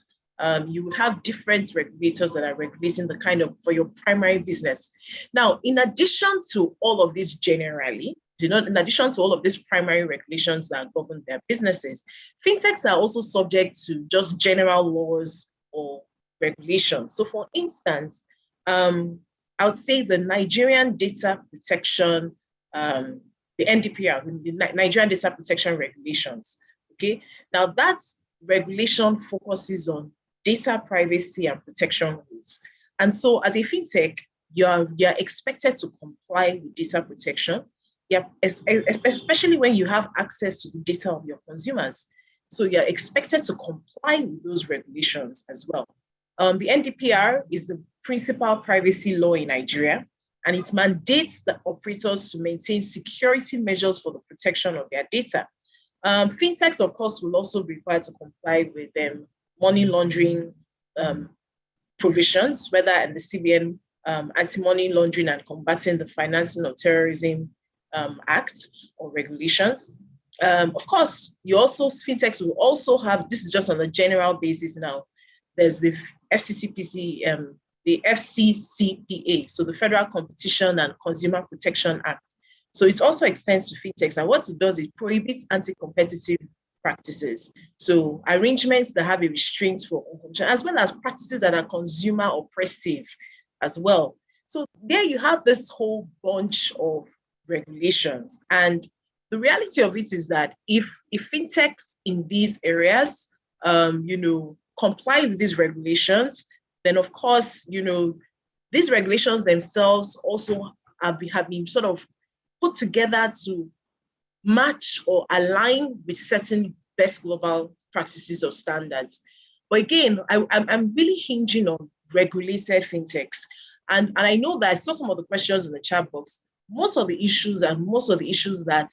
you would have different regulators that are regulating the kind of, for your primary business. Now, in addition to all of this generally, in addition to all of these primary regulations that govern their businesses, fintechs are also subject to just general laws or regulations. So for instance, I would say the Nigerian Data Protection, the NDPR, the Nigerian Data Protection Regulations, okay? Now that regulation focuses on data privacy and protection rules. And so as a fintech, you're expected to comply with data protection. Yeah, especially when you have access to the data of your consumers. So you're expected to comply with those regulations as well. The NDPR is the principal privacy law in Nigeria, and it mandates the operators to maintain security measures for the protection of their data. Fintechs, of course, will also be required to comply with money laundering provisions, whether in the CBN Anti-Money Laundering and Combating the Financing of Terrorism Act or regulations. Of course, fintechs will also have, this is just on a general basis now, there's the FCCPC, the FCCPA, so the Federal Competition and Consumer Protection Act. So it also extends to fintechs, and what it does, it prohibits anti-competitive practices. So arrangements that have a restraint for competition, as well as practices that are consumer oppressive as well. So there you have this whole bunch of regulations. And the reality of it is that if fintechs in these areas, comply with these regulations, then of course, these regulations themselves also have been sort of put together to match or align with certain best global practices or standards. But again, I'm really hinging on regulated fintechs. And I know that I saw some of the questions in the chat box. Most of the issues that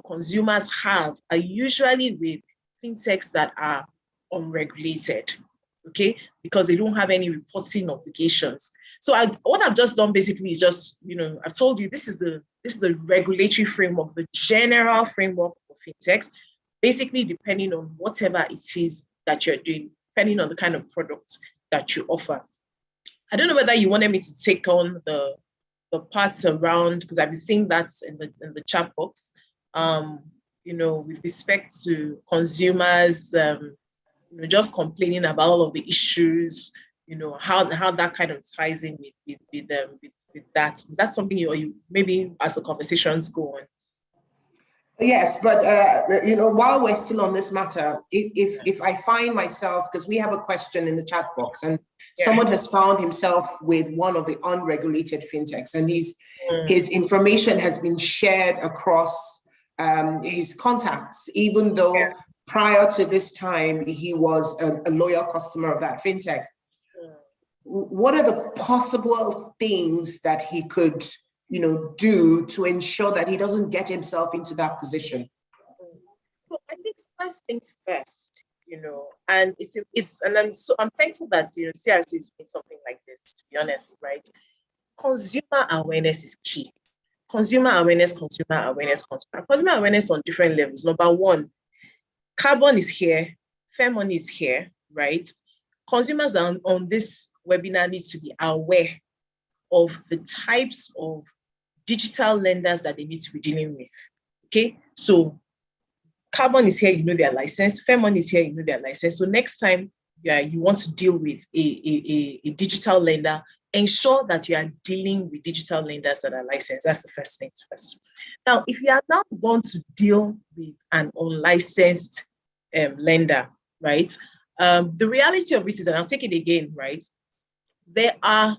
consumers have are usually with fintechs that are unregulated, okay, because they don't have any reporting obligations. So what I've just done basically is just, I've told you this is the regulatory framework, the general framework for fintechs, basically depending on whatever it is that you're doing, depending on the kind of products that you offer. I don't know whether you wanted me to take on the parts around, because I've been seeing that in the chat box, with respect to consumers, just complaining about all of the issues, how that kind of ties in with that. Is that something you maybe as the conversations go on? Yes, but while we're still on this matter, if I find myself, because we have a question in the chat box, and someone has found himself with one of the unregulated fintechs, and his information has been shared across his contacts, even though prior to this time he was a loyal customer of that fintech. What are the possible things that he could do to ensure that he doesn't get himself into that position? So I think first things first, and I'm thankful that CRC is doing something like this, to be honest, right? Consumer awareness is key. consumer awareness, consumer awareness, consumer awareness on different levels. Number one, carbon is here, fair money is here, right? Consumers on this webinar need to be aware of the types of digital lenders that they need to be dealing with. Okay, so carbon is here, you know they're licensed. Fair money is here, you know they're licensed. So next time you want to deal with a digital lender, ensure that you are dealing with digital lenders that are licensed. That's the first thing first. Now, if you are now going to deal with an unlicensed lender, right? The reality of it is, and I'll take it again, right? There are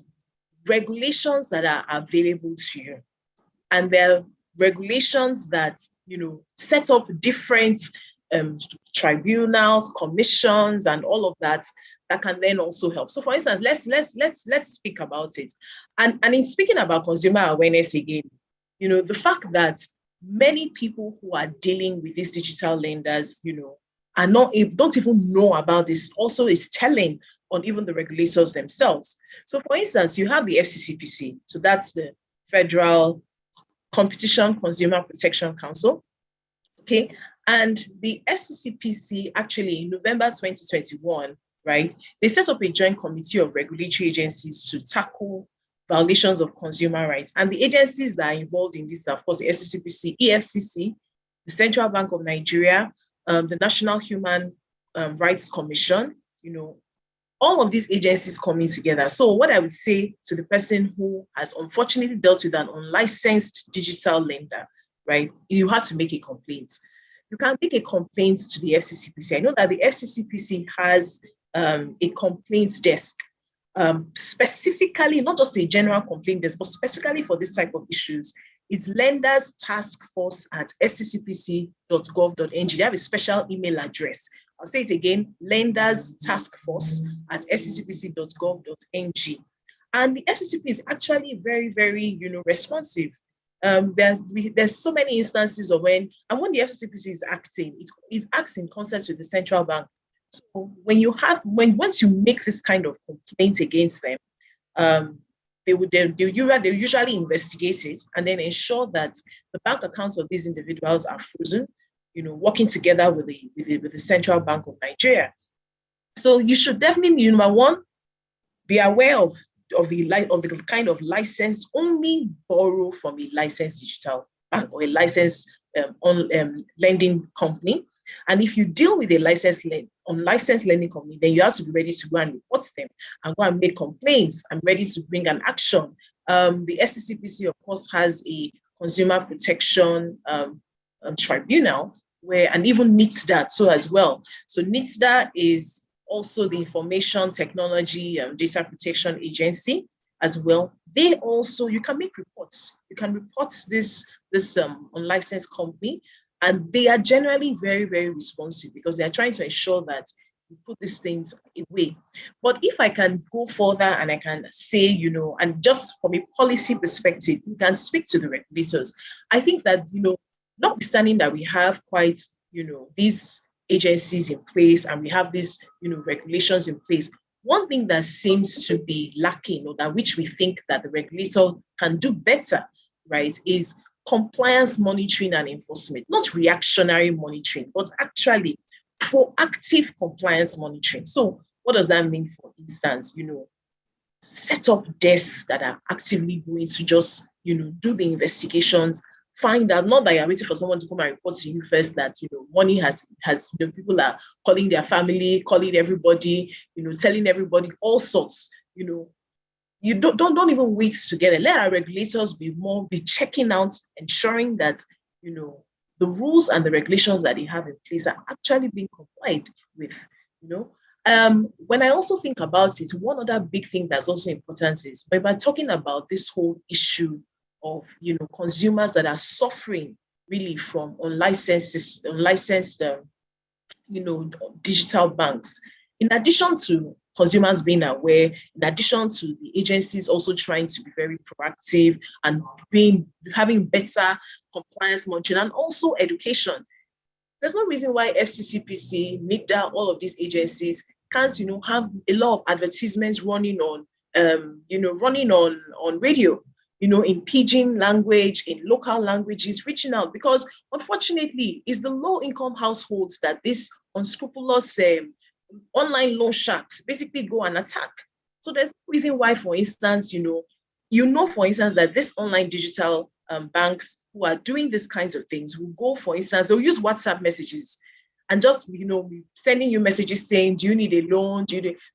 regulations that are available to you, and there are regulations that, you know, set up different tribunals, commissions, and all of that can then also help. So, for instance, let's speak about it. And in speaking about consumer awareness again, you know, the fact that many people who are dealing with these digital lenders, you know, don't even know about this also is telling on even the regulators themselves. So, for instance, you have the FCCPC. So that's the Federal Competition Consumer Protection Council. Okay, and the FCCPC actually in November 2021, right, they set up a joint committee of regulatory agencies to tackle violations of consumer rights. And the agencies that are involved in this are, of course, the FCCPC, EFCC, the Central Bank of Nigeria, the National Human Rights Commission, you know, all of these agencies coming together. So what I would say to the person who has unfortunately dealt with an unlicensed digital lender, right, you have to make a complaint. You can make a complaint to the FCCPC. I know that the FCCPC has a complaints desk, specifically, not just a general complaint desk, but specifically for this type of issues. It's Lenders Task Force at fccpc.gov.ng. They have a special email address. I'll say it again, Lenders Task Force at fccpc.gov.ng. And the FCCP is actually very, very, you know, responsive. There's so many instances of when the FCCPC is acting, it acts in concert with the central bank. So once you make this kind of complaint against them, they usually investigate it and then ensure that the bank accounts of these individuals are frozen, you know, working together with the Central Bank of Nigeria. So you should definitely, number one, be aware of the kind of license. Only borrow from a licensed digital bank or a licensed lending company. And if you deal with a unlicensed lending company, then you have to be ready to go and report them and go and make complaints and ready to bring an action. The FCCPC, of course, has a consumer protection tribunal and even NITSDA so as well. So NITSDA is also the Information Technology Data Protection Agency as well. They also, you can make reports. You can report this unlicensed company, and they are generally very, very responsive because they are trying to ensure that you put these things away. But if I can go further and I can say, you know, and just from a policy perspective, you can speak to the regulators. I think that, you know, notwithstanding that we have quite, you know, these agencies in place and we have these, you know, regulations in place, one thing that seems to be lacking, or that which we think that the regulator can do better, right, is compliance monitoring and enforcement. Not reactionary monitoring, but actually proactive compliance monitoring. So what does that mean? For instance, you know, set up desks that are actively going to just, you know, do the investigations, find out, not that you're waiting for someone to come and report to you first that, you know, money has, you know, people are calling their family, calling everybody, you know, telling everybody all sorts, you know. You don't even wait together. Let our regulators be checking out, ensuring that, you know, the rules and the regulations that they have in place are actually being complied with, you know. When I also think about it, one other big thing that's also important is by talking about this whole issue of, you know, consumers that are suffering really from unlicensed, you know, digital banks. In addition to consumers being aware, in addition to the agencies also trying to be very proactive and having better compliance monitoring and also education. There's no reason why FCCPC, NITSDA, all of these agencies can't, you know, have a lot of advertisements running on, you know, running on radio. in pidgin language, in local languages, reaching out, because unfortunately, it's the low-income households that this unscrupulous online loan sharks basically go and attack. So there's no reason why, for instance, for instance, that this online digital banks who are doing these kinds of things will go, for instance, they'll use WhatsApp messages and just, sending you messages saying, do you need a loan?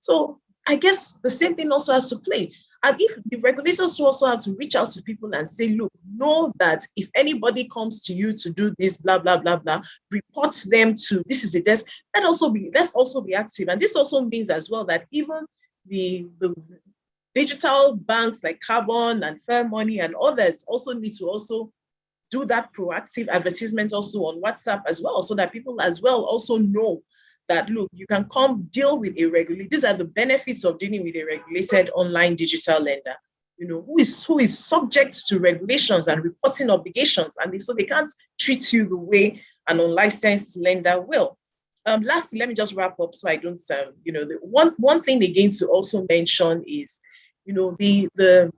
So I guess the same thing also has to play. And if the regulators also have to reach out to people and say, look, know that if anybody comes to you to do this, blah, blah, blah, blah, report them to, this is a desk, let's also be active. And this also means as well that even the digital banks like Carbon and Fair Money and others also need to also do that proactive advertisement also on WhatsApp as well, so that people as well also know that, look, you can come deal with a regulated, these are the benefits of dealing with a regulated online digital lender, who is subject to regulations and reporting obligations. And so they can't treat you the way an unlicensed lender will. Lastly, let me just wrap up so I don't, the one thing again to also mention is, the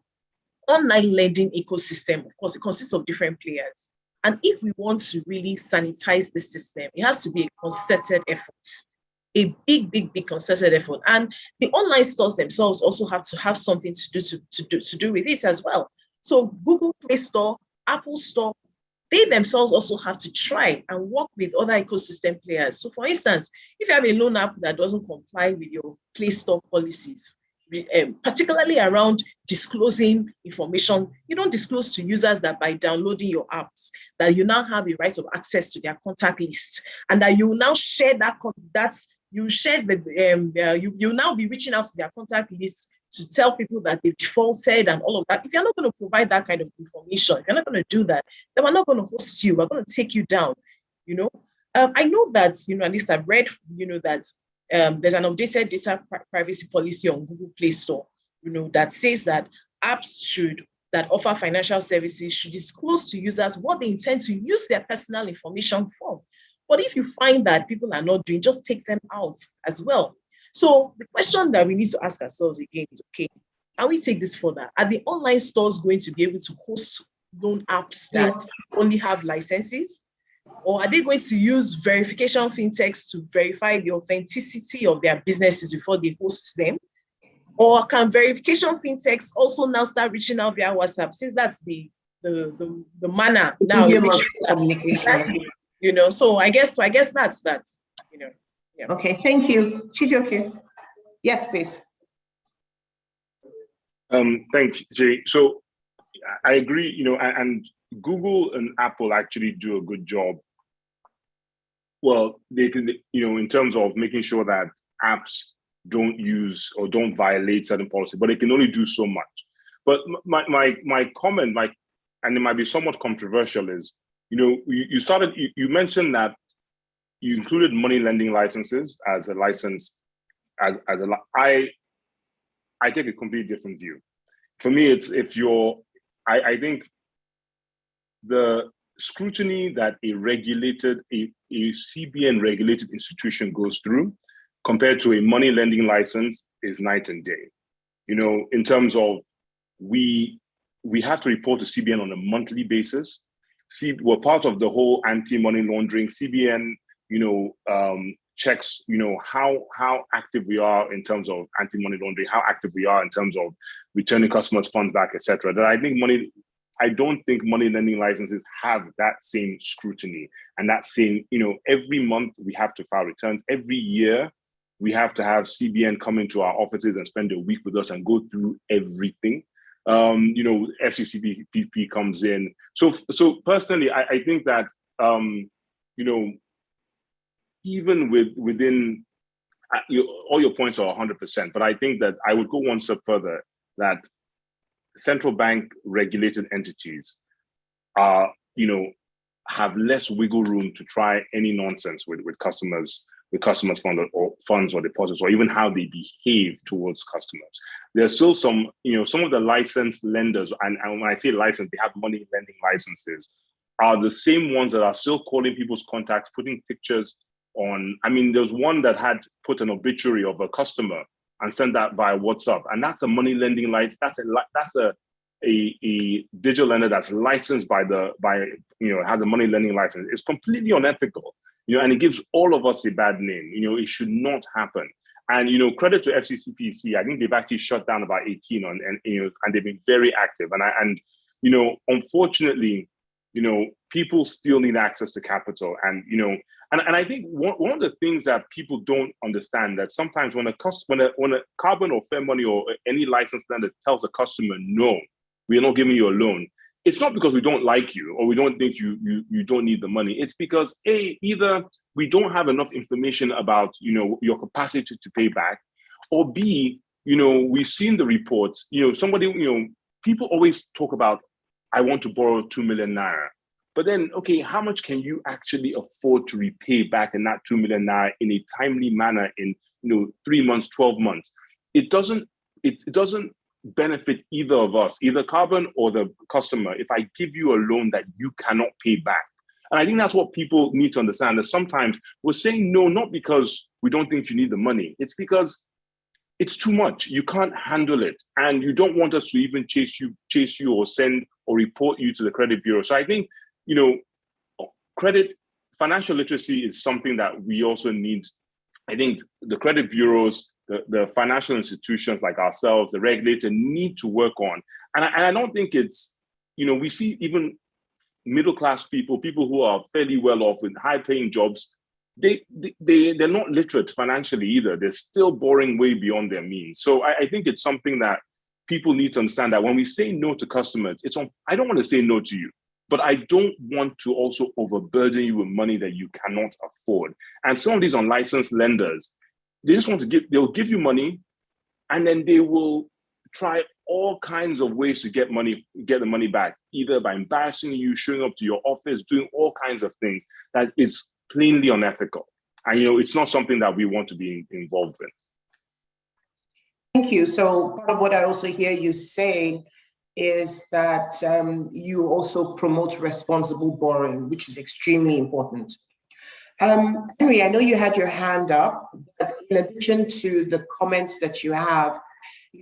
online lending ecosystem, of course, it consists of different players. And if we want to really sanitize the system, it has to be a concerted effort, a big, big, big concerted effort. And the online stores themselves also have to have something to do with it as well. So Google Play Store, Apple Store, they themselves also have to try and work with other ecosystem players. So for instance, if you have a loan app that doesn't comply with your Play Store policies, particularly around disclosing information, you don't disclose to users that by downloading your apps, that you now have a right of access to their contact list, and that you will now share you'll now be reaching out to their contact list to tell people that they've defaulted and all of that. If you're not going to provide that kind of information, if you're not going to do that, then we're not going to host you. We're going to take you down. I know that, at least I've read, that there's an updated data privacy policy on Google Play Store, that says that apps that offer financial services should disclose to users what they intend to use their personal information for. But if you find that people are not doing, just take them out as well. So the question that we need to ask ourselves again is, okay, can we take this further? Are the online stores going to be able to host loan apps that only have licenses? Or are they going to use verification fintechs to verify the authenticity of their businesses before they host them? Or can verification fintechs also now start reaching out via WhatsApp, since that's the manner now? Medium of communication. So I guess that's that. Yeah. Okay, thank you. Chijioke. Yes, please. Thanks, Jay. So I agree, and Google and Apple actually do a good job. Well, they can, in terms of making sure that apps don't use or don't violate certain policy, but they can only do so much. But my comment, and it might be somewhat controversial, is, you mentioned that you included money lending licenses as a license, I take a completely different view. For me, it's I think the scrutiny that a CBN regulated institution goes through compared to a money lending license is night and day. In terms of we have to report to CBN on a monthly basis. We're part of the whole anti-money laundering. CBN, checks, how active we are in terms of anti-money laundering, how active we are in terms of returning customers' funds back, etc. That I don't think money lending licenses have that same scrutiny and that same, every month we have to file returns. Every year we have to have CBN come into our offices and spend a week with us and go through everything. FCCPP comes in. So personally, I think that, even within all your points are 100%, but I think that I would go one step further, that central bank regulated entities are, have less wiggle room to try any nonsense with customers' funds or deposits, or even how they behave towards customers. There's still some of the licensed lenders, and when I say licensed, they have money lending licenses, are the same ones that are still calling people's contacts, putting pictures on. There's one that had put an obituary of a customer and sent that by WhatsApp, and that's a money lending license. That's a a digital lender that's licensed has a money lending license is completely unethical, and it gives all of us a bad name. It should not happen. And credit to FCCPC. I think they've actually shut down about 18 and they've been very active. And unfortunately, people still need access to capital. And and I think one of the things that people don't understand, that sometimes when a Carbon or Fair Money or any licensed lender tells a customer, no, we are not giving you a loan, it's not because we don't like you or we don't think you don't need the money. It's because either we don't have enough information about your capacity to pay back, or B, we've seen the reports. People always talk about, I want to borrow 2 million naira. But then, okay, how much can you actually afford to repay back in that 2 million naira in a timely manner in 3 months, 12 months? It doesn't benefit either of us, either Carbon or the customer, if I give you a loan that you cannot pay back. And I think that's what people need to understand, that sometimes we're saying no, not because we don't think you need the money. It's because it's too much. You can't handle it. And you don't want us to even chase you or send or report you to the credit bureau. So I think, financial literacy is something that we also need. I think the credit bureaus, the financial institutions like ourselves, the regulator, need to work on. And I don't think it's, we see even middle-class people who are fairly well off with high-paying jobs, they're not literate financially either. They're still borrowing way beyond their means. So I think it's something that people need to understand, that when we say no to customers, I don't want to say no to you, but I don't want to also overburden you with money that you cannot afford. And some of these unlicensed lenders, they just want to they'll give you money, and then they will try all kinds of ways to get the money back, either by embarrassing you, showing up to your office, doing all kinds of things that is plainly unethical. And it's not something that we want to be involved in. Thank you. So part of what I also hear you say is that you also promote responsible borrowing, which is extremely important. Henry, I know you had your hand up, but in addition to the comments that you have,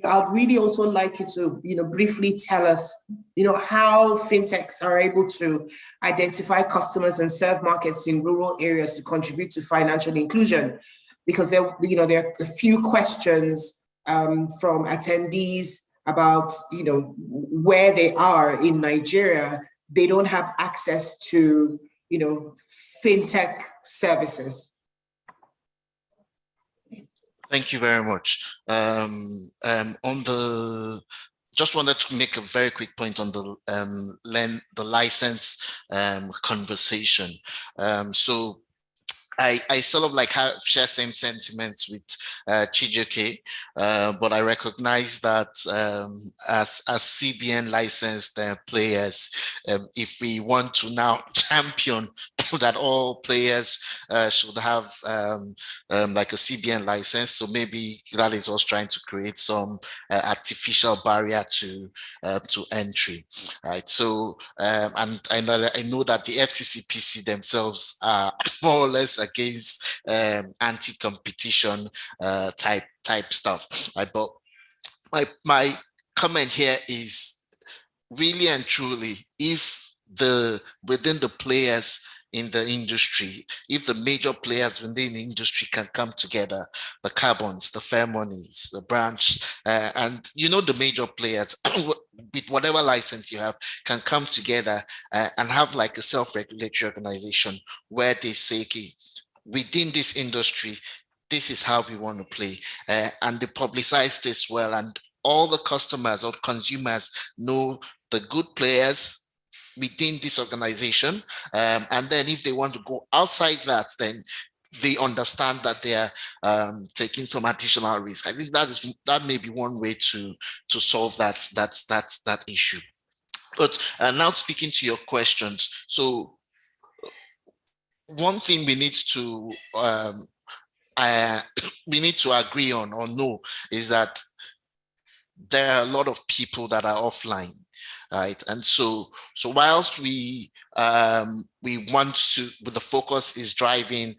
I'd really also like you to, briefly tell us, how fintechs are able to identify customers and serve markets in rural areas to contribute to financial inclusion, because there are a few questions from attendees about, where they are in Nigeria. They don't have access to, fintech services. Thank you very much. Just wanted to make a very quick point on the license conversation. So I sort of share same sentiments with Chijioke, but I recognize that as CBN licensed players, if we want to now champion that all players should have like a CBN license, so maybe that is us trying to create some artificial barrier to entry, right? So and I know that the FCCPC themselves are more or less against anti-competition type stuff. But my comment here is really and truly, if within the players in the industry, if the major players within the industry can come together, the Carbons, the Fair Monies, the Branch, and the major players with whatever license you have can come together and have like a self-regulatory organization where they say, okay, within this industry, this is how we want to play, and they publicize this well, and all the customers or consumers know the good players within this organization, and then if they want to go outside that, then they understand that they are taking some additional risk. I think that may be one way to solve that issue. But now speaking to your questions, so one thing we need to agree on or know is that there are a lot of people that are offline. Right, and so whilst we want to, but the focus is driving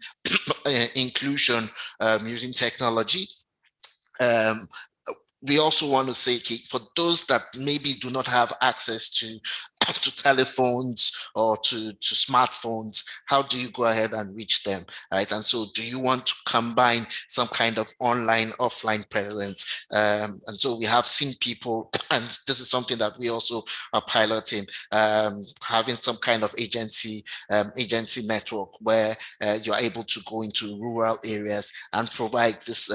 we also want to say, for those that maybe do not have access to telephones or to smartphones, how do you go ahead and reach them, right? And so do you want to combine some kind of online, offline presence? And so we have seen people, and this is something that we also are piloting, having some kind of agency network where you're able to go into rural areas and provide this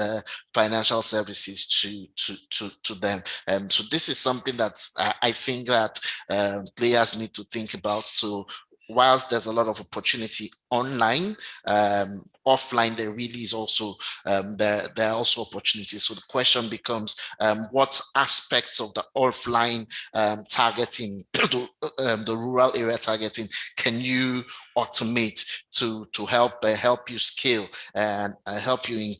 financial services to them. So this is something that I think that players need to think about. So whilst there's a lot of opportunity online, offline there really is also there are also opportunities. So the question becomes, what aspects of the offline targeting, the rural area targeting, can you automate to help you scale and help you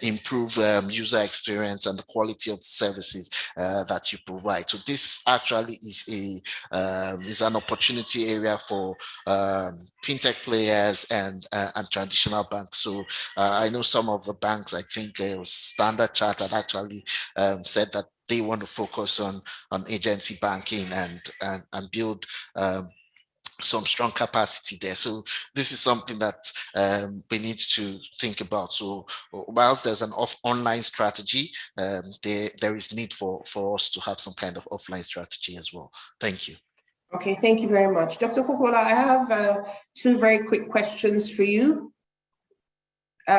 improve user experience and the quality of the services that you provide. So this actually is an opportunity area for fintech players and traditional banks. So I know some of the banks, I think it was Standard Chartered actually said that they want to focus on agency banking and build some strong capacity there. So this is something that we need to think about. So whilst there's an online strategy, there is need for us to have some kind of offline strategy as well. Thank you. Okay, thank you very much. Dr. Kokola, I have two very quick questions for you.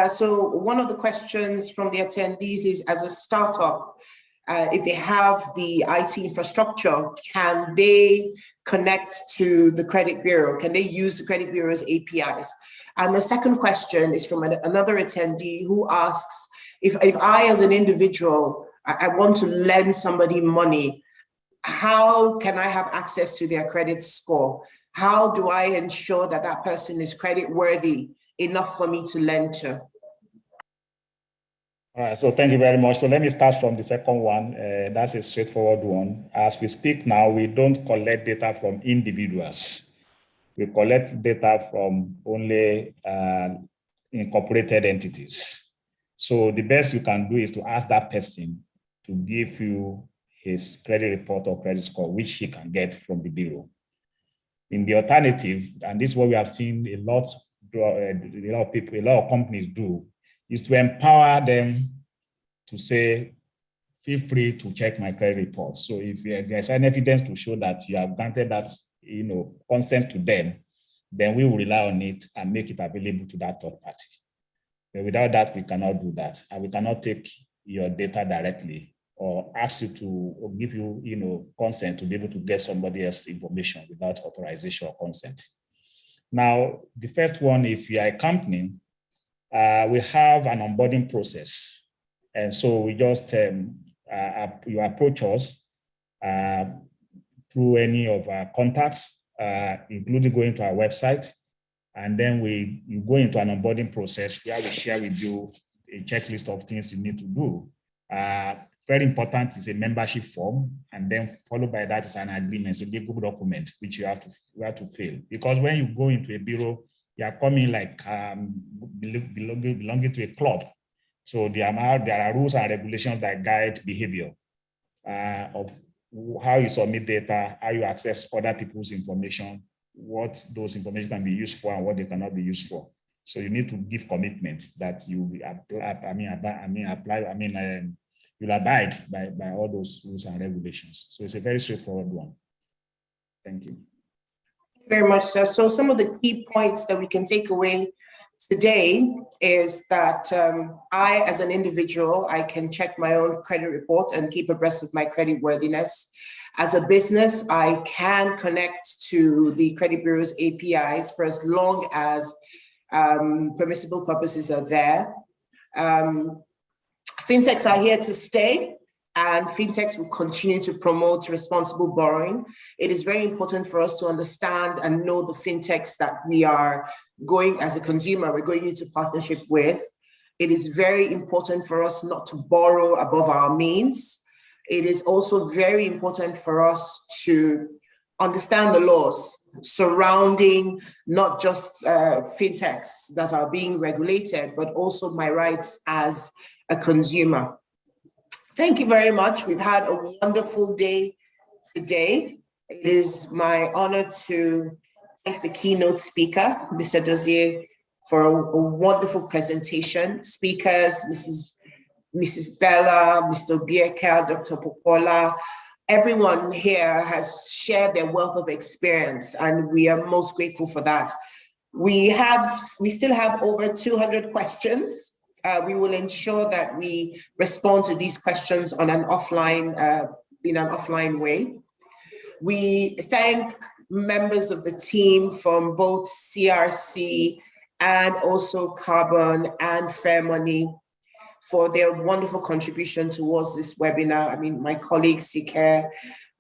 So one of the questions from the attendees is, as a startup, if they have the IT infrastructure, can they connect to the credit bureau? Can they use the credit bureau's APIs? And the second question is from another attendee who asks, if I, as an individual, I want to lend somebody money, how can I have access to their credit score? How do I ensure that that person is credit worthy enough for me to lend to? All right, so thank you very much. So let me start from the second one. That's a straightforward one. As we speak now, we don't collect data from individuals. We collect data from only incorporated entities. So the best you can do is to ask that person to give you his credit report or credit score, which he can get from the bureau. In the alternative, and this is what we have seen a lot of people, a lot of companies do, is to empower them to say, feel free to check my credit report. So if there's any evidence to show that you have granted that, consent to them, then we will rely on it and make it available to that third party. But without that, we cannot do that. And we cannot take your data directly or ask you to give you, consent to be able to get somebody else's information without authorization or consent. Now, the first one, if you are a company, we have an onboarding process. And so we just, you approach us through any of our contacts, including going to our website. And then you go into an onboarding process where we share with you a checklist of things you need to do. Very important is a membership form, and then followed by that is an agreement, so a legal document, which you have to fill. Because when you go into a bureau, you are coming like belonging to a club. So there are rules and regulations that guide behavior of how you submit data, how you access other people's information, what those information can be used for and what they cannot be used for. So you need to give commitment that you will you'll abide by all those rules and regulations. So it's a very straightforward one. Thank you. Very much, sir. So some of the key points that we can take away today is that I, as an individual, I can check my own credit report and keep abreast of my credit worthiness. As a business, I can connect to the credit bureau's APIs for as long as permissible purposes are there. Fintechs are here to stay, and fintechs will continue to promote responsible borrowing. It is very important for us to understand and know the fintechs that we are going, as a consumer, we're going into partnership with. It is very important for us not to borrow above our means. It is also very important for us to understand the laws surrounding not just fintechs that are being regulated, but also my rights as a consumer. Thank you very much. We've had a wonderful day today. It is my honor to thank the keynote speaker, Mr. Dozier, for a wonderful presentation. Speakers, Mrs. Bella, Mr. Obieka, Dr. Popola, everyone here has shared their wealth of experience, and we are most grateful for that. We still have over 200 questions. We will ensure that we respond to these questions on an offline, in an offline way. We thank members of the team from both CRC and also Carbon and Fair Money for their wonderful contribution towards this webinar. I mean, my colleague Sike,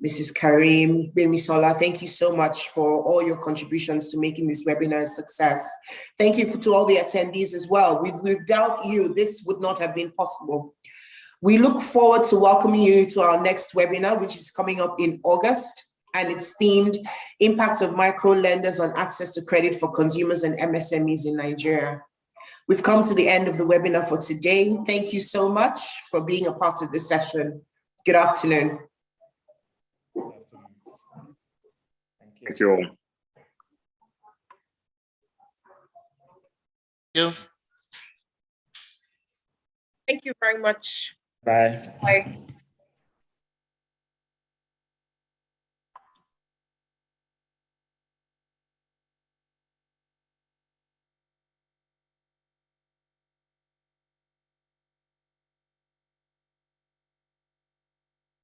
Mrs. Karim, Bemisola, thank you so much for all your contributions to making this webinar a success. Thank you to all the attendees as well. Without you, this would not have been possible. We look forward to welcoming you to our next webinar, which is coming up in August, and it's themed Impact of Micro Lenders on Access to Credit for Consumers and MSMEs in Nigeria. We've come to the end of the webinar for today. Thank you so much for being a part of this session. Good afternoon. Thank you all. You. Thank you very much. Bye. Bye.